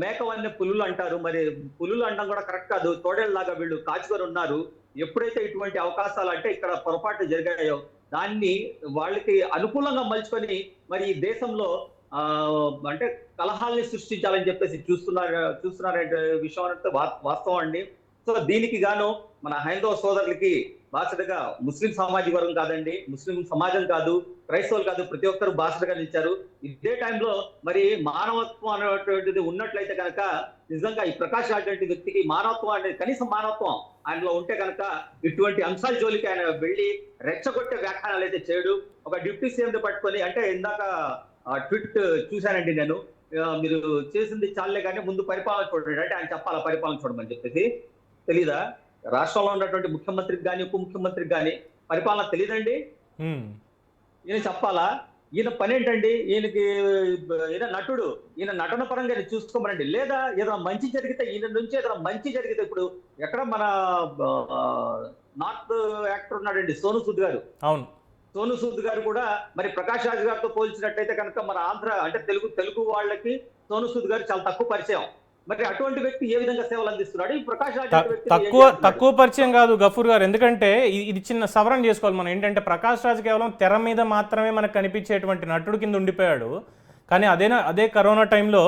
మేకవన్నీ పులులు అంటారు, మరి పులులు అనడం కూడా కరెక్ట్ కాదు, తోడేళ్లాగా వీళ్ళు కాచుకొని ఉన్నారు. ఎప్పుడైతే ఇటువంటి అవకాశాలు అంటే ఇక్కడ పొరపాట్లు జరిగాయో దాన్ని వాళ్ళకి అనుకూలంగా మలుచుకొని మరి ఈ దేశంలో అంటే కలహాల్ని సృష్టించాలని చెప్పేసి చూస్తున్నారంటే విషయం అంటే వాస్తవం అండి. సో దీనికి గాను మన హైందవ సోదరులకి బాసటగా ముస్లిం సామాజిక వర్గం కాదండి, ముస్లిం సమాజం కాదు, క్రైస్తవులు కాదు, ప్రతి ఒక్కరు బాసటగా నిలిచారు. ఇదే టైంలో మరి మానవత్వం అనేటువంటిది ఉన్నట్లయితే కనుక నిజంగా ఈ ప్రకాష్ రాజ్ లాంటి వ్యక్తికి మానవత్వం అనేది కనీసం మానవత్వం ఆయనలో ఉంటే కనుక ఇటువంటి అంశాల జోలికి ఆయన వెళ్ళి రెచ్చగొట్టే వ్యాఖ్యానాలు అయితే చేయడు. ఒక డిప్యూటీ సీఎం పట్టుకొని అంటే ఇందాక ట్వీట్ చూశానండి నేను, మీరు చేసింది చాలే కానీ ముందు పరిపాలన చూడండి అంటే ఆయన చెప్పాలా పరిపాలన చూడమని చెప్పేసి. తెలీదా? రాష్ట్రంలో ఉన్నటువంటి ముఖ్యమంత్రికి కానీ ఉప ముఖ్యమంత్రికి కానీ పరిపాలన తెలియదండి, ఈయన చెప్పాలా? ఈయన పని ఏంటండి? ఈయన నటుడు, ఈయన నటన పరంగా చూసుకోమనండి. లేదా ఏదైనా మంచి జరిగితే ఈయన నుంచి ఏదైనా మంచి జరిగితే, ఇప్పుడు ఎక్కడ మన నార్త్ యాక్టర్ ఉన్నాడండి సోను సూద్ గారు, అవును సోను సూద్ గారు కూడా మరి ప్రకాష్ రాజ్ గారితో పోల్చినట్టయితే కనుక మన ఆంధ్ర అంటే తెలుగు వాళ్ళకి సోను సూద్ గారు చాలా తక్కువ పరిచయం. మరి అటువంటి వ్యక్తి ఏ విధంగా సేవలు అందిస్తున్నాడు? ఈ ప్రకాష్ రాజ్ తక్కువ పరిచయం కాదు గఫూర్ గారు, ఎందుకంటే ఇది చిన్న సవరణ చేసుకోవాలి మనం. ఏంటంటే ప్రకాష్ రాజ్ కేవలం తెర మీద మాత్రమే మనకు కనిపించేటువంటి నటుడు కింద ఉండిపోయాడు. కానీ అదే కరోనా టైంలో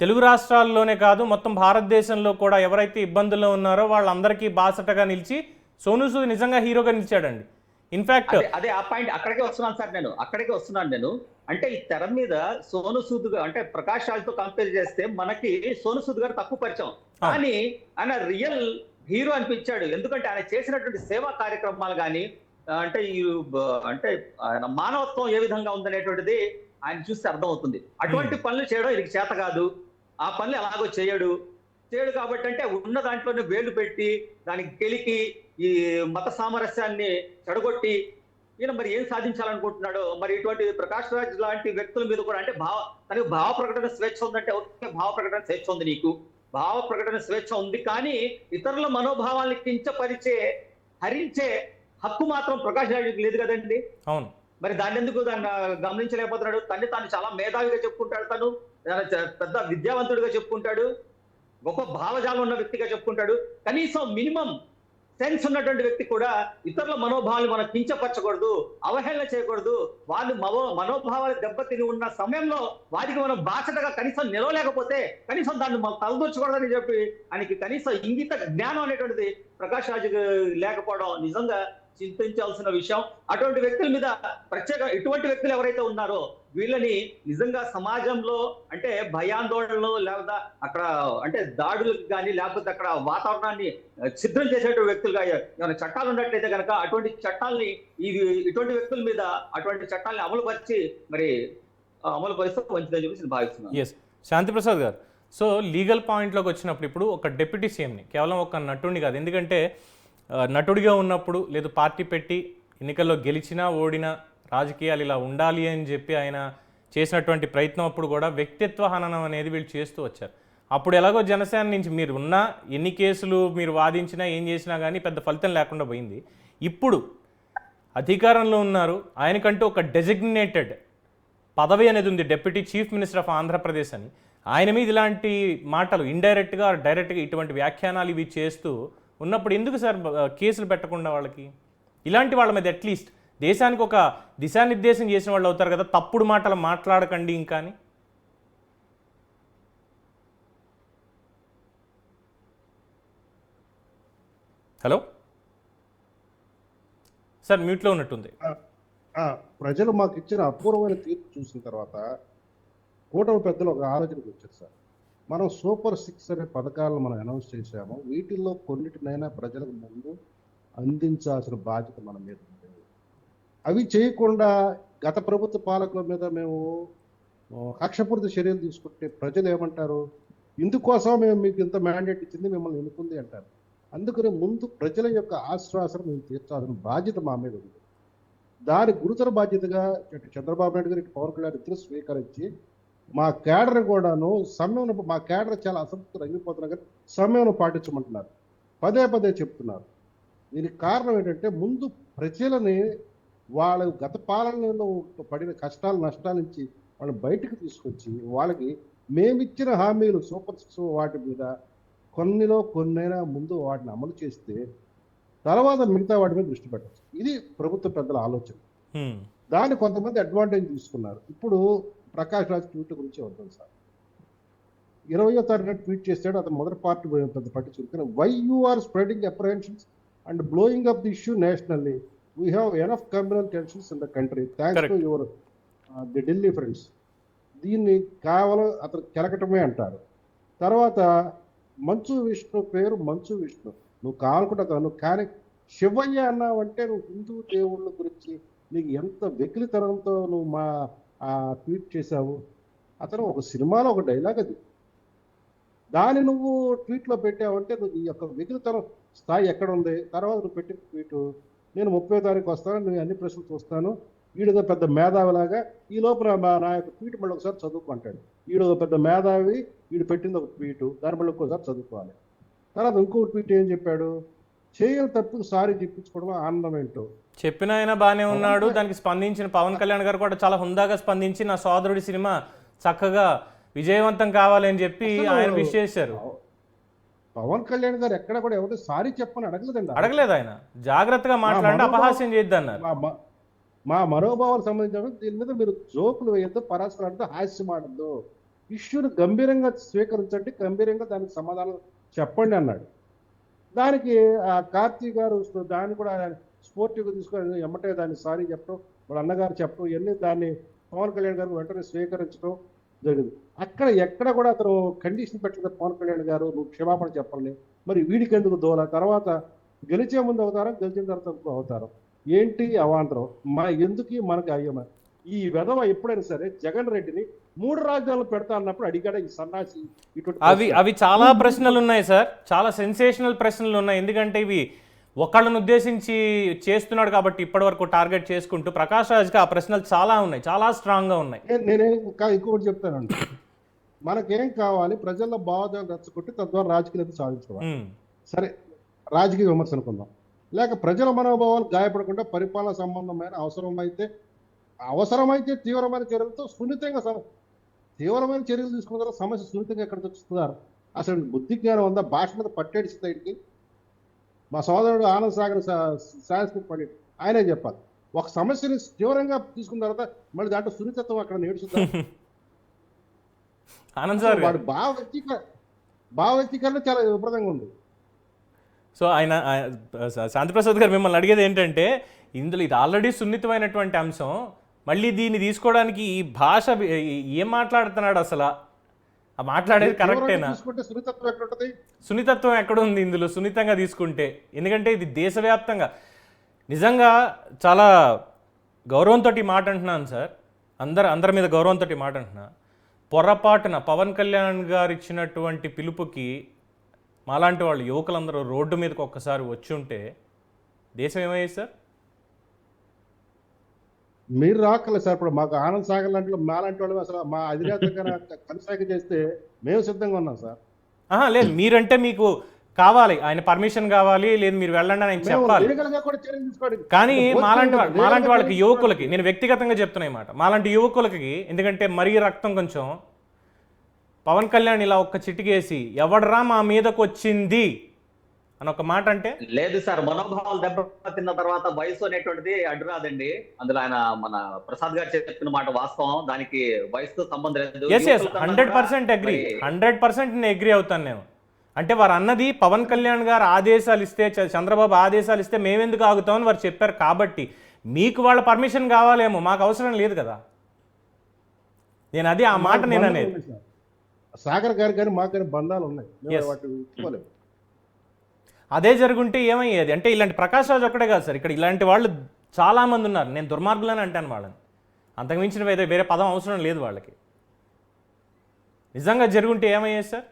తెలుగు రాష్ట్రాల్లోనే కాదు మొత్తం భారతదేశంలో కూడా ఎవరైతే ఇబ్బందుల్లో ఉన్నారో వాళ్ళందరికీ బాసటగా నిలిచి సోను సూద్ నిజంగా హీరోగా నిలిచాడండి. ఇన్ఫాక్ట్ అదే ఆ పాయింట్ అక్కడికే వస్తున్నాను సార్, అక్కడికే వస్తున్నాను నేను. అంటే ఈ తెర మీద సోను సూద్ అంటే ప్రకాష్ రాజ్ తో కంపేర్ చేస్తే మనకి సోను సూద్ గారు తక్కువ పరిచయం, కానీ ఆయన రియల్ హీరో అనిపించాడు. ఎందుకంటే ఆయన చేసినటువంటి సేవా కార్యక్రమాలు కానీ అంటే ఆయన మానవత్వం ఏ విధంగా ఉందనేటువంటిది ఆయన చూస్తే అర్థమవుతుంది. అటువంటి పనులు చేయడం ఇది చేత కాదు, ఆ పనులు ఎలాగో చేయడు కాబట్టి అంటే ఉన్న దాంట్లోనే వేలు పెట్టి దానికి గెలికి ఈ మత సామరస్యాన్ని చెడగొట్టి ఈయన మరి ఏం సాధించాలనుకుంటున్నాడో. మరి ఇటువంటి ప్రకాష్ రాజ్ లాంటి వ్యక్తుల మీద కూడా అంటే తనకు భావ ప్రకటన స్వేచ్ఛ ఉందంటే ఓకే, భావ ప్రకటన స్వేచ్ఛ ఉంది, నీకు భావ ప్రకటన స్వేచ్ఛ ఉంది, కానీ ఇతరుల మనోభావాన్ని కించపరిచే హరించే హక్కు మాత్రం ప్రకాష్ రాజ్కి లేదు కదండి. అవును, మరి దాన్ని ఎందుకు దాన్ని గమనించలేకపోతున్నాడు? తన్ని తాను చాలా మేధావిగా చెప్పుకుంటాడు, తను పెద్ద విద్యావంతుడిగా చెప్పుకుంటాడు, గొప్ప భావజాలం ఉన్న వ్యక్తిగా చెప్పుకుంటాడు. కనీసం మినిమం సెన్స్ ఉన్నటువంటి వ్యక్తి కూడా ఇతరుల మనోభావాలు మనం కించపరచకూడదు, అవహేళన చేయకూడదు. వాళ్ళు మనోభావాలు దెబ్బతిని ఉన్న సమయంలో వారికి మనం బాధ్యతగా కనీసం నిలవలేకపోతే కనీసం దాన్ని మనం తలదూర్చకూడదని చెప్పి ఆయనకి కనీసం ఇంగిత జ్ఞానం అనేటువంటిది ప్రకాష్ రాజుకి లేకపోవడం నిజంగా చింతించాల్సిన విషయం. అటువంటి వ్యక్తుల మీద ప్రత్యేక ఇటువంటి వ్యక్తులు ఎవరైతే ఉన్నారో వీళ్ళని నిజంగా సమాజంలో అంటే భయాందోళనలు లేకపోతే అక్కడ అంటే దాడులకు కానీ లేకపోతే అక్కడ వాతావరణాన్ని ఛిద్రం చేసేటువంటి వ్యక్తులుగా ఏమైనా చట్టాలు ఉన్నట్లయితే కనుక అటువంటి చట్టాలని ఇటువంటి వ్యక్తుల మీద అటువంటి చట్టాలని అమలుపరిచి మరి అమలు పరిస్థితి మంచిదని చెప్పేసి నేను భావిస్తున్నాను. ఎస్, శాంతిప్రసాద్ గారు, సో లీగల్ పాయింట్లోకి వచ్చినప్పుడు ఇప్పుడు ఒక డిప్యూటీ సీఎంని కేవలం ఒక నటుడిని కాదు, ఎందుకంటే నటుడిగా ఉన్నప్పుడు లేదు పార్టీ పెట్టి ఎన్నికల్లో గెలిచినా ఓడినా రాజకీయాలు ఇలా ఉండాలి అని చెప్పి ఆయన చేసినటువంటి ప్రయత్నం అప్పుడు కూడా వ్యక్తిత్వ హననం అనేది వీళ్ళు చేస్తూ వచ్చారు. అప్పుడు ఎలాగో జనసేన నుంచి మీరు ఉన్నా ఎన్ని కేసులు మీరు వాదించినా ఏం చేసినా కానీ పెద్ద ఫలితం లేకుండా పోయింది. ఇప్పుడు అధికారంలో ఉన్నారు, ఆయనకంటూ ఒక డెసిగ్నేటెడ్ పదవి అనేది ఉంది, deputy chief minister of Andhra Pradesh అని. ఆయన మీద ఇలాంటి మాటలు ఇండైరెక్ట్గా డైరెక్ట్గా ఇటువంటి వ్యాఖ్యానాలు ఇవి చేస్తూ ఉన్నప్పుడు ఎందుకు సార్ కేసులు పెట్టకుండా వాళ్ళకి? ఇలాంటి వాళ్ళ మీద అట్లీస్ట్ దేశానికి ఒక దిశానిర్దేశం చేసిన వాళ్ళు అవుతారు కదా, తప్పుడు మాటలు మాట్లాడకండి ఇంకా అని. హలో సార్, మ్యూట్లో ఉన్నట్టుంది. ప్రజలు మాకు ఇచ్చిన అపూర్వమైన తీర్పు చూసిన తర్వాత కూటమి పెద్దలు ఒక ఆలోచనకు వచ్చారు సార్. మనం సూపర్ 6 అనే పథకాలను మనం అనౌన్స్ చేశాము, వీటిల్లో కొన్నిటినైనా ప్రజలకు ముందు అందించాల్సిన బాధ్యత మన మీద ఉంది. అవి చేయకుండా గత ప్రభుత్వ పాలకుల మీద మేము కక్షపూరిత చర్యలు తీసుకుంటే ప్రజలు ఏమంటారు? ఇందుకోసం మేము మీకు ఇంత మ్యాండేట్ ఇచ్చింది, మిమ్మల్ని ఎన్నుకుంది అంటారు. అందుకని ముందు ప్రజల యొక్క ఆశ్వాసన మేము తీర్చాల్సిన బాధ్యత మా మీద ఉంది. దాని గురుతర బాధ్యతగా ఇటు చంద్రబాబు నాయుడు గారు ఇటు పవన్ కళ్యాణ్ ఇద్దరు స్వీకరించి మా కేడర్ కూడాను సమయం, మా కేడర్ చాలా అసంతృప్తి రగిలిపోతున్నా కానీ సమయం పాటించమంటున్నారు, పదే పదే చెప్తున్నారు. దీనికి కారణం ఏంటంటే ముందు ప్రజలని వాళ్ళ గత పాలనలో పడిన కష్టాలు నష్టాల నుంచి వాళ్ళని బయటకు తీసుకొచ్చి వాళ్ళకి మేమిచ్చిన హామీలు సూపర్ 6 వాటి మీద కొన్నైనా ముందు వాటిని అమలు చేస్తే తర్వాత మిగతా వాటి మీద దృష్టి పెట్టచ్చు. ఇది ప్రభుత్వ పెద్దల ఆలోచన. దాన్ని కొంతమంది అడ్వాంటేజ్ తీసుకున్నారు. ఇప్పుడు ప్రకాష్ రాజ్ ట్వీట్ గురించి వద్దాం సార్. 20వ తారీఖున ట్వీట్ చేశాడు, అతను మొదటి పార్టీ పెద్ద పట్టించుకుని, why you are spreading apprehensions and blowing up the issue nationally, we have enough communal tensions in the country thanks to your the Delhi friends. దీన్ని కేవలం అతను కెలకటమే అంటారు. తర్వాత మంచు విష్ణు పేరు మంచు విష్ణు, నువ్వు కావాలనుకుంటాను కానీ శివయ్య అన్నావంటే నువ్వు హిందూ దేవుళ్ళ గురించి నీకు ఎంత వెకిలితనంతో నువ్వు మా ట్వీట్ చేశావు. అతను ఒక సినిమాలో ఒక డైలాగ్ అది, దాన్ని నువ్వు ట్వీట్లో పెట్టావంటే నువ్వు నీ యొక్క వెకిలితనం స్థాయి ఎక్కడ ఉంది? తర్వాత నువ్వు పెట్టిన ట్వీటు, నేను 30వ తారీఖు వస్తాను, నేను అన్ని ప్రశ్నలు చూస్తాను, వీడిదో పెద్ద మేధావిలాగా ఈ లోపల నా యొక్క ట్వీట్ మళ్ళీ ఒకసారి చదువుకుంటాడు. వీడు పెద్ద మేధావి, వీడు పెట్టింది ఒక ట్వీటు, దాని మళ్ళీ ఇంకోసారి చదువుకోవాలి. తర్వాత ఇంకో ట్వీట్ ఏం చెప్పాడు? చేయని తప్పుకు సారీ చెప్పించుకోవడం ఆనందం ఏంటో చెప్పిన ఆయన బాగానే ఉన్నాడు. దానికి స్పందించిన పవన్ కళ్యాణ్ గారు కూడా చాలా హుందాగా స్పందించి నా సోదరుడి సినిమా చక్కగా విజయవంతం కావాలని చెప్పి ఆయన విష్ చేశారు. పవన్ కళ్యాణ్ గారు ఎక్కడ కూడా ఎవరు సారీ చెప్పని అడగలేదు. ఆయన జాగ్రత్తగా మాట్లాడి అపహాస్యం చేయొద్దన్నారు. మా మనోభావాలకు సంబంధించిన దీని మీద మీరు జోకులు వేయద్దు, పరాశకులు ఆడద్దు, హాస్యం ఆడద్దు, ఇష్యూని గంభీరంగా స్వీకరించండి, గంభీరంగా దానికి సమాధానం చెప్పండి అన్నాడు. దానికి కార్తీ గారు దాన్ని కూడా స్పోర్టివ్గా తీసుకొని ఎమ్మటే దాన్ని సారీ చెప్పడం, వాళ్ళ అన్నగారు చెప్పడం, ఇవన్నీ దాన్ని పవన్ కళ్యాణ్ గారు వెంటనే స్వీకరించడం జరిగింది. అక్కడ ఎక్కడ కూడా అతను కండిషన్ పెట్టలేదు పవన్ కళ్యాణ్ గారు నువ్వు క్షమాపణ చెప్పాలని. మరి వీడికి ఎందుకు దోల? తర్వాత గెలిచే ముందు అవతారం, గెలిచిన తర్వాత అవతారం ఏంటి అవాంతరం? ఎందుకు మనకి అయ్యమ ఈ విధవ ఎప్పుడైనా సరే జగన్ రెడ్డిని 3 రాజ్యాలు పెడతా అన్నప్పుడు అడిగాడు ఈ సన్నాసి. అవి చాలా ప్రశ్నలు ఉన్నాయి సార్, చాలా సెన్సేషనల్ ప్రశ్నలు ఉన్నాయి. ఎందుకంటే ఇవి ఒకళ్ళని ఉద్దేశించి చేస్తున్నాడు కాబట్టి ఇప్పటివరకు టార్గెట్ చేసుకుంటూ ప్రకాష్ రాజ్కి ఆ ప్రశ్నలు చాలా ఉన్నాయి, చాలా స్ట్రాంగ్గా ఉన్నాయి. నేనే ఇంకొకటి చెప్తానండి, మనకేం కావాలి? ప్రజల్లో భావోద్వేగం రెచ్చగొట్టి తద్వారా రాజకీయ సాధించుకోవాలి. సరే, రాజకీయ విమర్శ అనుకుందాం. లేక ప్రజల మనోభావాలు గాయపడకుండా పరిపాలన సంబంధమైన అవసరమైతే అవసరమైతే తీవ్రమైన చర్యలతో సున్నితంగా తీవ్రమైన చర్యలు తీసుకున్న తర్వాత సమస్య సున్నితంగా ఎక్కడ తెచ్చుతున్నారు? అసలు బుద్ధి జ్ఞానం ఉందా? భాష మీద పట్టేడిస్తే ఇంటికి మా సోదరుడు ఆనంద్ సాగర్ సాంస్కృతిక పండిట్ ఆయనే చెప్పాలి. ఒక సమస్యని తీవ్రంగా తీసుకున్న తర్వాత మళ్ళీ దాంట్లో సున్నితత్వం అక్కడ నేర్చుకుంటారు. ఆనంద్ సార్ వాడు భావ వ్యక్తీకరణ చాలా విపరీతంగా ఉంది. సో శాంతిప్రసాద్ గారు మిమ్మల్ని అడిగేది ఏంటంటే, ఇందులో ఇది ఆల్రెడీ సున్నితమైనటువంటి అంశం, మళ్ళీ దీన్ని తీసుకోవడానికి ఈ భాష ఏం మాట్లాడుతున్నాడు అసలు? ఆ మాట్లాడేది కరెక్టేనా? తీసుకుంటే సున్నితత్వం ఎక్కడ ఉంటుంది? సున్నితత్వం ఎక్కడ ఉంది ఇందులో సున్నితంగా తీసుకుంటే? ఎందుకంటే ఇది దేశవ్యాప్తంగా నిజంగా చాలా గౌరవంతో మాట అంటున్నాను సార్, అందరి మీద గౌరవంతో మాట అంటున్నా. పొరపాటున పవన్ కళ్యాణ్ గారు ఇచ్చినటువంటి పిలుపుకి మాలాంటి వాళ్ళు యువకులందరూ రోడ్డు మీదకి ఒక్కసారి వచ్చి ఉంటే దేశం ఏమయ్యేది సార్? మీరు రాకలేదు సార్. ఇప్పుడు మాకు ఆనంద్ సాగర్ లాంటి మాలాంటి వాళ్ళు అసలు మా అధినేత కన్సాగ చేస్తే మేము సిద్ధంగా ఉన్నాం సార్. లేదు, మీరంటే మీకు కావాలి, ఆయన పర్మిషన్ కావాలి, లేదు మీరు వెళ్ళండి అని ఆయన చెప్పాలి. కానీ మాలాంటి వాళ్ళకి యువకులకి, నేను వ్యక్తిగతంగా చెప్తున్నా ఈ మాట, మాలాంటి యువకులకి, ఎందుకంటే మరీ రక్తం కొంచెం పవన్ కళ్యాణ్ ఇలా ఒక్క చిటికేసి ఎవడరా మా మీదకి వచ్చింది అని ఒక మాట అంటే, లేదు సార్, మనోభావాలు దెబ్బతిన్న తర్వాత వయసు అనేటువంటిది అడ్డు రాదండి. అందులో ఆయన మన ప్రసాద్ గారు చెప్పిన మాట వాస్తవం, దానికి వయసుతో సంబంధం లేదు. 100% అగ్రీ, 100% నేను అగ్రీ అవుతాను నేను. అంటే వారు అన్నది పవన్ కళ్యాణ్ గారు ఆదేశాలు ఇస్తే, చంద్రబాబు ఆదేశాలు ఇస్తే మేమెందుకు ఆగుతామని వారు చెప్పారు. కాబట్టి మీకు వాళ్ళ పర్మిషన్ కావాలేమో, మాకు అవసరం లేదు కదా. నేను అది ఆ మాట నేను అనేది. సాగర్ గారు కానీ మాకు కానీ బంధాలు ఉన్నాయి. అదే జరుగుంటే ఏమయ్యేది అంటే, ఇలాంటి ప్రకాష్ రాజ్ ఒక్కడే కాదు సార్, ఇక్కడ ఇలాంటి వాళ్ళు చాలామంది ఉన్నారు. నేను దుర్మార్గులని అంటాను వాళ్ళని, అంతకుమించిన వేరే పదం అవసరం లేదు వాళ్ళకి. నిజంగా జరుగుంటే ఏమయ్యేది సార్?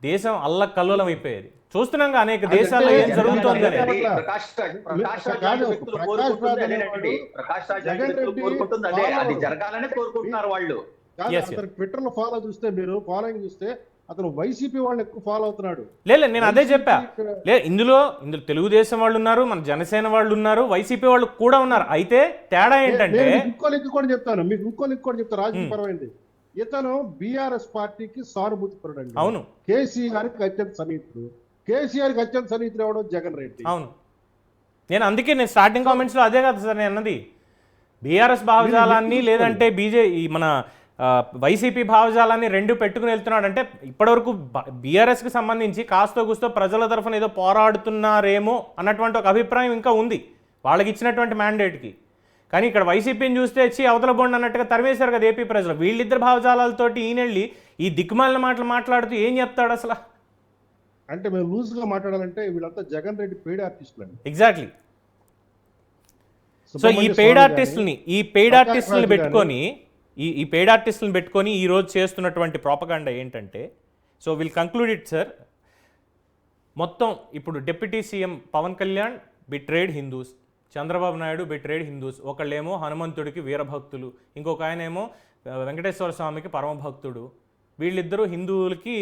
దేశం అల్లకల్లోలం అయిపోయేది. చూస్తున్నాం అనేక దేశాల్లో ఏం జరుగుతుంది అనేది. ట్విట్టర్ లో ఫాలో చూస్తే, మీరు ఫాలోయింగ్ చూస్తే అతను వైసీపీ వాళ్ళు ఎక్కువ ఫాలో అవుతున్నాడు. లేదు, నేను అదే చెప్పా. లేదు, ఇందులో తెలుగుదేశం వాళ్ళు ఉన్నారు, మన జనసేన వాళ్ళు ఉన్నారు, వైసీపీ వాళ్ళు కూడా ఉన్నారు. అయితే తేడా ఏంటంటే, ఇంకో లింక్ కూడా చెప్తాను మీకు, ఇంకో లింక్ కూడా చెప్తాను. రాజకీయపరమైంది, ఇతను బీఆర్ఎస్ పార్టీకి సానుభూతి పరుడండి. అవును, కేసీఆర్కి అత్యంత సన్నిహితుడు. కేసీఆర్కి అత్యంత సన్నిహితుడు ఎవడో జగన్ రెడ్డి. అవును, అందుకే నేను స్టార్టింగ్ కామెంట్స్ లో అదే కదా సార్ నేను అన్నది. బీఆర్ఎస్ భావజాలాన్ని లేదంటే మన వైసీపీ భావజాలాన్ని రెండు పెట్టుకుని వెళ్తున్నాడు. అంటే ఇప్పటివరకు బీఆర్ఎస్కి సంబంధించి కాస్తో కూస్తో ప్రజల తరఫున ఏదో పోరాడుతున్నారేమో అన్నటువంటి ఒక అభిప్రాయం ఇంకా ఉంది వాళ్ళకి ఇచ్చినటువంటి మ్యాండేట్కి. కానీ ఇక్కడ వైసీపీని చూస్తే వచ్చి అవతల బొండి అన్నట్టుగా తరివేశారు కదా ఏపీ ప్రజలు. వీళ్ళిద్దరు భావజాలాలతోటి ఈయనెళ్ళి ఈ దిక్కుమాలిన మాటలు మాట్లాడుతూ ఏం చెప్తాడు అసలు? అంటే మేము లూజ్గా మాట్లాడాలంటే వీళ్ళంతా జగన్ రెడ్డి పెయిడ్ ఆర్టిస్టులు అండి. ఎగ్జాక్ట్లీ. సో ఈ పెయిడ్ ఆర్టిస్టులని పెట్టుకొని ఈరోజు చేస్తున్నటువంటి ప్రాపగాండా ఏంటంటే, so will conclude it sir. మొత్తం ఇప్పుడు deputy CM Pawan Kalyan betrayed Hindus, Chandrababu Naidu betrayed Hindus. ఒకళ్ళేమో హనుమంతుడికి వీరభక్తులు, ఇంకొక ఆయనేమో వెంకటేశ్వర స్వామికి పరమభక్తుడు. వీళ్ళిద్దరూ హిందువులకి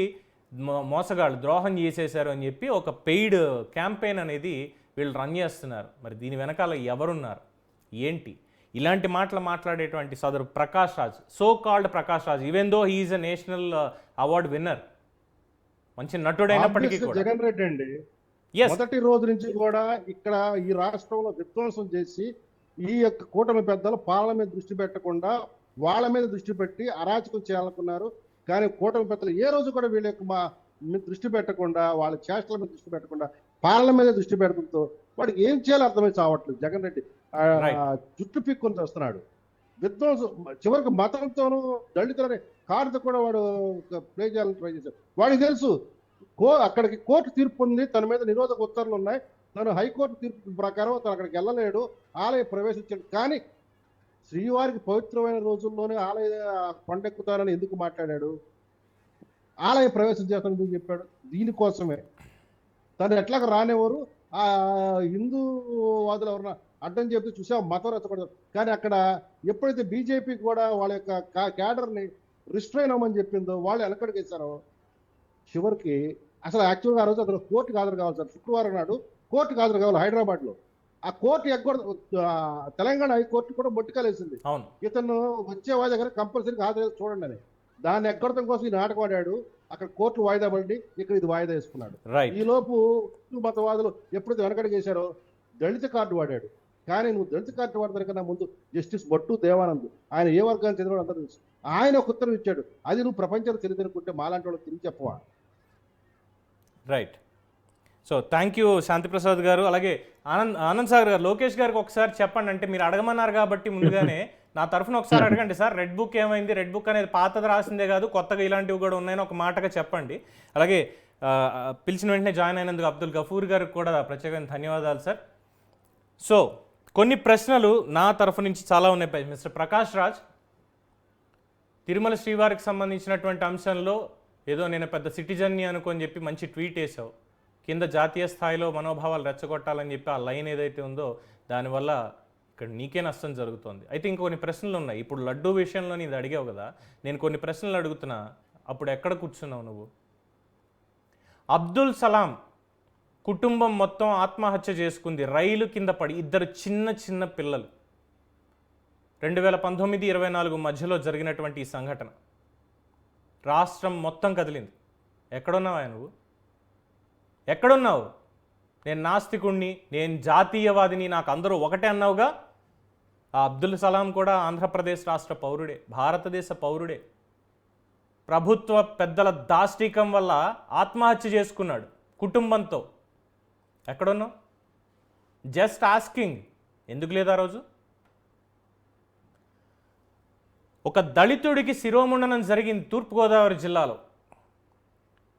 మోసగాళ్ళు, ద్రోహం చేసేశారు అని చెప్పి ఒక పెయిడ్ క్యాంపెయిన్ అనేది వీళ్ళు రన్ చేస్తున్నారు. మరి దీని వెనకాల ఎవరున్నారు ఏంటి? ఇలాంటి మాటలు మాట్లాడేటువంటి సదరు Prakash Raj, so called Prakash Raj, even though he is a national award winner, మంచి నటుడైనప్పటికీ కూడా జగన్ రెడ్డి అండి మొదటి రోజు నుంచి కూడా ఇక్కడ ఈ రాష్ట్రంలో విధ్వంసం చేసి ఈ యొక్క కూటమి పెద్దలు పాలన మీద దృష్టి పెట్టకుండా వాళ్ళ మీద దృష్టి పెట్టి అరాచకం చేయాలనుకున్నారు. కానీ కూటమి పెద్దలు ఏ రోజు కూడా వీళ్ళ యొక్క దృష్టి పెట్టకుండా, వాళ్ళ చేష్టల మీద దృష్టి పెట్టకుండా పాలన మీద దృష్టి పెడుతుందో వాడికి ఏం చేయాలో అర్థమై చావట్లేదు. జగన్ రెడ్డి జుట్టు పిక్కుని వస్తున్నాడు. విధ్వంసం చివరికి మతంతోనూ దళితులని కార్డు కూడా వాడు ప్లే చేయాలని ట్రై చేశాడు. వాడికి తెలుసు అక్కడికి కోర్టు తీర్పు ఉంది, తన మీద నిరోధక ఉత్తర్వులు ఉన్నాయి, తను హైకోర్టు తీర్పు ప్రకారం తను అక్కడికి వెళ్ళలేడు, ఆలయ ప్రవేశించాడు. కానీ శ్రీవారికి పవిత్రమైన రోజుల్లోనే ఆలయ కొండెక్కుతానని ఎందుకు మాట్లాడాడు? ఆలయ ప్రవేశం చేస్తానని ఎందుకు చెప్పాడు? దీనికోసమే. తను ఎట్లాగ రానివ్వరు, ఆ హిందూ వాదులు ఎవరన్నా అడ్డం చెప్తే చూసా మతం రెచ్చకూడదు. కానీ అక్కడ ఎప్పుడైతే బీజేపీ కూడా వాళ్ళ యొక్క క్యాడర్ని రిస్ట్రైన్ అవ్వమని చెప్పిందో వాళ్ళు వెనకడికి వేశారో చివరికి అసలు యాక్చువల్గా ఆ రోజు అతను కోర్టుకు హాజరు కావాలి సార్. శుక్రవారం నాడు కోర్టుకు హాజరు కావాలి హైదరాబాద్లో. ఆ కోర్టు తెలంగాణ హైకోర్టు కూడా మొట్టికాలేసింది. అవును. ఇతను వచ్చే వాయిదా దగ్గర కంపల్సరీగా హాజరు చూడండి అని. దాన్ని ఎగ్గొడతం కోసం ఈ నాటకం ఆడాడు. అక్కడ కోర్టు వాయిదా పడి ఇక్కడ ఇది వాయిదా వేసుకున్నాడు. రైట్. ఈ లోపు హిందూ మతవాదులు ఎప్పుడైతే వెనకడుగు చేశారో దళిత కార్డు వాడాడు. కానీ నువ్వు దళిత కార్డు వాడదానికన్నా ముందు జస్టిస్ భట్టు దేవానంద్, ఆయన ఏ వర్గాన్ని చెందిన అందరూ తెలుసు. ఆయన ఒక ఉత్తర్వు ఇచ్చాడు. అది నువ్వు ప్రపంచానికి తెలియదనుకుంటే మాలాంటి వాళ్ళకి తిరిగి చెప్పవా? Right. So thank you Shanti Prasad గారు. అలాగే ఆనంద్ సాగర్ గారు, లోకేష్ గారికి ఒకసారి చెప్పండి. అంటే మీరు అడగమన్నారు కాబట్టి ముందుగానే నా తరఫున ఒకసారి అడగండి సార్. రెడ్ బుక్ ఏమైంది? రెడ్ బుక్ అనేది పాతది రాసిందే కాదు, కొత్తగా ఇలాంటివి కూడా ఉన్నాయని ఒక మాటగా చెప్పండి. అలాగే పిలిచిన వెంటనే జాయిన్ అయినందుకు అబ్దుల్ గఫూర్ గారికి కూడా ప్రత్యేకమైన ధన్యవాదాలు సార్. సో కొన్ని ప్రశ్నలు నా తరఫు నుంచి చాలా ఉన్నాయి. మిస్టర్ ప్రకాష్ రాజ్, తిరుమల శ్రీవారికి సంబంధించినటువంటి అంశంలో ఏదో నేను పెద్ద సిటిజన్ని అనుకొని చెప్పి మంచి ట్వీట్ వేసావు. కింద జాతీయ స్థాయిలో మనోభావాలు రెచ్చగొట్టాలని చెప్పి ఆ లైన్ ఏదైతే ఉందో దానివల్ల ఇక్కడ నీకే నష్టం జరుగుతుంది. అయితే ఇంకొన్ని ప్రశ్నలు ఉన్నాయి. ఇప్పుడు లడ్డూ విషయంలో ఇది అడిగావు కదా, నేను కొన్ని ప్రశ్నలు అడుగుతున్నా. అప్పుడు ఎక్కడ కూర్చున్నావు నువ్వు? అబ్దుల్ సలాం కుటుంబం మొత్తం ఆత్మహత్య చేసుకుంది రైలు కింద పడి. ఇద్దరు చిన్న చిన్న పిల్లలు. 2019-24 మధ్యలో జరిగినటువంటి ఈ సంఘటన రాష్ట్రం మొత్తం కదిలింది. ఎక్కడున్నావా నువ్వు? ఎక్కడున్నావు? నేను నాస్తికుణ్ణి, నేను జాతీయవాదిని, నాకు అందరూ ఒకటే అన్నావుగా. ఆ అబ్దుల్ సలాం కూడా ఆంధ్రప్రదేశ్ రాష్ట్ర పౌరుడే, భారతదేశ పౌరుడే. ప్రభుత్వ పెద్దల దాష్టికం వల్ల ఆత్మహత్య చేసుకున్నాడు కుటుంబంతో. ఎక్కడున్నావు? Just asking. ఎందుకు లేదా రోజు? ఒక దళితుడికి శిరోముండనం జరిగింది తూర్పుగోదావరి జిల్లాలో.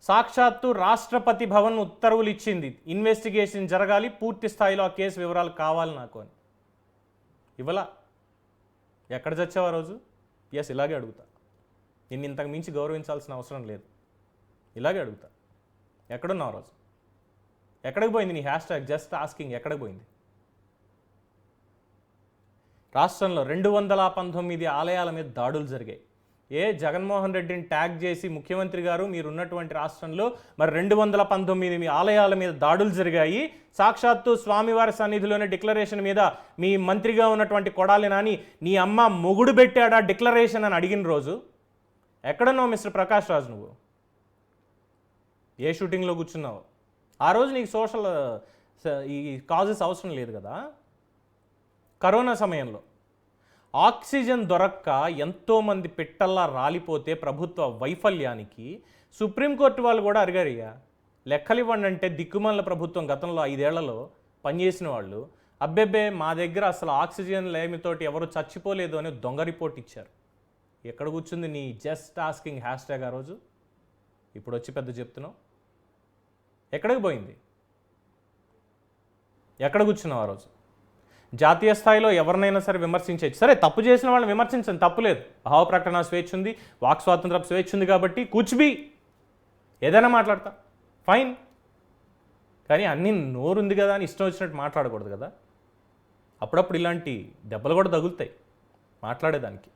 సాక్షాత్తు రాష్ట్రపతి భవన్ ఉత్తర్వులు ఇచ్చింది, ఇన్వెస్టిగేషన్ జరగాలి, పూర్తి స్థాయిలో ఆ కేసు వివరాలు కావాలి నాకు అని. ఇవ్వలా. ఎక్కడ చచ్చావు ఆ రోజు? ఎస్, ఇలాగే అడుగుతా. నిన్ను ఇంతకు మించి గౌరవించాల్సిన అవసరం లేదు. ఇలాగే అడుగుతా. ఎక్కడున్నావు రోజు? ఎక్కడికి పోయింది నీ హ్యాష్ ట్యాగ్ జస్ట్ ఆస్కింగ్? ఎక్కడికి పోయింది? రాష్ట్రంలో 219 ఆలయాల మీద దాడులు జరిగాయి. జగన్మోహన్ రెడ్డిని ట్యాగ్ చేసి ముఖ్యమంత్రి గారు మీరున్నటువంటి రాష్ట్రంలో మరి 219 ఆలయాల మీద దాడులు జరిగాయి. సాక్షాత్తు స్వామివారి సన్నిధిలోనే డిక్లరేషన్ మీద మీ మంత్రిగా ఉన్నటువంటి కొడాలి నాని నీ అమ్మ మొగుడు పెట్టాడా డిక్లరేషన్ అని అడిగిన రోజు ఎక్కడున్నావు మిస్టర్ ప్రకాష్ రాజ్? నువ్వు ఏ షూటింగ్లో కూర్చున్నావు? ఆ రోజు నీకు సోషల్ ఈ కాజెస్ అవసరం లేదు కదా. కరోనా సమయంలో ఆక్సిజన్ దొరక్క ఎంతోమంది పిట్టల్లా రాలిపోతే ప్రభుత్వ వైఫల్యానికి సుప్రీంకోర్టు వాళ్ళు కూడా అడిగారయ్యా. లెక్కలు ఇవ్వండి అంటే దిక్కుమాల ప్రభుత్వం గతంలో 5 ఏళ్లలో పనిచేసిన వాళ్ళు అబ్బెబ్బే మా దగ్గర అసలు ఆక్సిజన్ లేమితోటి ఎవరు చచ్చిపోలేదు అని దొంగ రిపోర్ట్ ఇచ్చారు. ఎక్కడ కూర్చుంది నీ జస్ట్ ఆస్కింగ్ హ్యాష్ ట్యాగ్ ఆ రోజు? ఇప్పుడు వచ్చి పెద్ద చెప్తున్నావు. ఎక్కడికి పోయింది? ఎక్కడ కూర్చున్నావు ఆ రోజు? జాతీయ స్థాయిలో ఎవరినైనా సరే విమర్శించవచ్చు. సరే, తప్పు చేసిన వాళ్ళని విమర్శించండి, తప్పులేదు. భావ ప్రకటన స్వేచ్ఛ ఉంది, వాక్ స్వాతంత్ర స్వేచ్ఛ ఉంది కాబట్టి కూర్చుబి ఏదైనా మాట్లాడతా, ఫైన్. కానీ అన్నీ నోరుంది కదా అని ఇష్టం వచ్చినట్టు మాట్లాడకూడదు కదా. అప్పుడప్పుడు ఇలాంటి దెబ్బలు కూడా తగులుతాయి మాట్లాడేదానికి.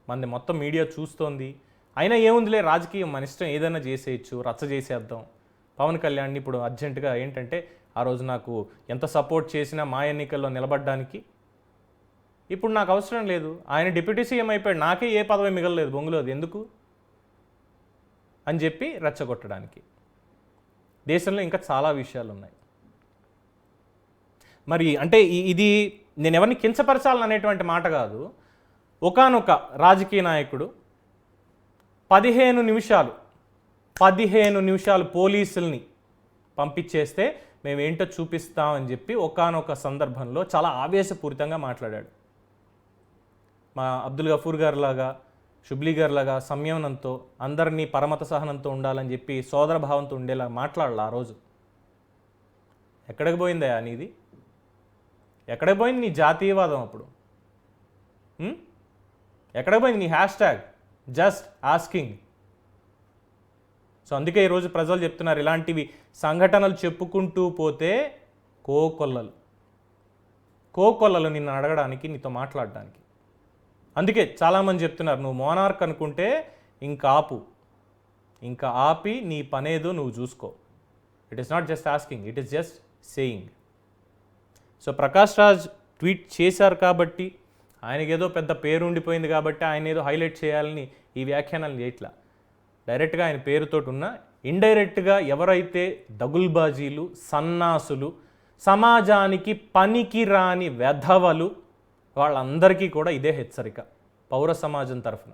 మనది మొత్తం మీడియా చూస్తోంది. అయినా ఏముందిలే, రాజకీయం మన ఇష్టం, ఏదైనా చేసేయచ్చు, రచ్చ చేసేద్దాం. పవన్ కళ్యాణ్ని ఇప్పుడు అర్జెంటుగా ఏంటంటే ఆ రోజు నాకు ఎంత సపోర్ట్ చేసినా మా ఎన్నికల్లో నిలబడ్డానికి ఇప్పుడు నాకు అవసరం లేదు. ఆయన డిప్యూటీ సీఎం అయిపోయాడు, నాకే ఏ పదవి మిగలలేదు బొంగులోది, ఎందుకు అని చెప్పి రెచ్చగొట్టడానికి. దేశంలో ఇంకా చాలా విషయాలు ఉన్నాయి. మరి అంటే ఇది నేను ఎవరిని కించపరచాలని అనేటువంటి మాట కాదు. ఒకానొక రాజకీయ నాయకుడు 15 నిమిషాలు పోలీసుల్ని పంపించేస్తే మేమేంటో చూపిస్తామని చెప్పి ఒకానొక సందర్భంలో చాలా ఆవేశపూరితంగా మాట్లాడాడు. మా అబ్దుల్ గఫూర్ గారిలాగా, షుబ్లీ గారిలాగా సంయమనంతో, అందరినీ పరమత సహనంతో ఉండాలని చెప్పి సోదర భావంతో ఉండేలా మాట్లాడాలి ఆ రోజు. ఎక్కడికి పోయిందయా నీది? ఎక్కడికి పోయింది నీ జాతీయవాదం? అప్పుడు ఎక్కడికి పోయింది నీ hash tag just asking? So అందుకే ఈరోజు ప్రజలు చెప్తున్నారు, ఇలాంటివి సంఘటనలు చెప్పుకుంటూ పోతే కోకొల్లలు నిన్ను అడగడానికి, నీతో మాట్లాడడానికి. అందుకే చాలామంది చెప్తున్నారు, నువ్వు మోనార్క్ అనుకుంటే ఇంకా ఆపి నీ పనేదో నువ్వు చూసుకో. It is not just asking, it is just saying. So Prakash Raj tweet చేశారు కాబట్టి, ఆయనకి ఏదో పెద్ద పేరు ఉండిపోయింది కాబట్టి ఆయన ఏదో హైలైట్ చేయాలని ఈ వ్యాఖ్యానాలు చేయట్లా. డైరెక్ట్గా ఆయన పేరుతోటి ఉన్న ఇండైరెక్ట్గా ఎవరైతే దగుల్బాజీలు, సన్నాసులు, సమాజానికి పనికి రాని వెధవలు, వాళ్ళందరికీ కూడా ఇదే హెచ్చరిక పౌర సమాజం తరఫున.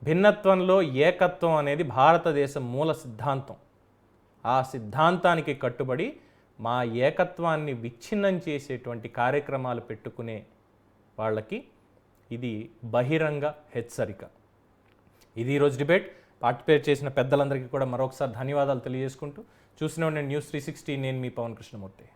భిన్నత్వంలో ఏకత్వం అనేది భారతదేశం మూల సిద్ధాంతం. ఆ సిద్ధాంతానికి కట్టుబడి మా ఏకత్వాన్ని విచ్ఛిన్నం చేసేటువంటి కార్యక్రమాలు పెట్టుకునే వాళ్ళకి ఇది బహిరంగ హెచ్చరిక. ఇది ఈరోజు డిబేట్. పార్టిసిపేట్ చేసిన పెద్దలందరికీ కూడా మరొకసారి ధన్యవాదాలు తెలియజేసుకుంటూ చూస్తూనే ఉండండి న్యూస్ 360. నేను మీ పవన్ కృష్ణమూర్తి.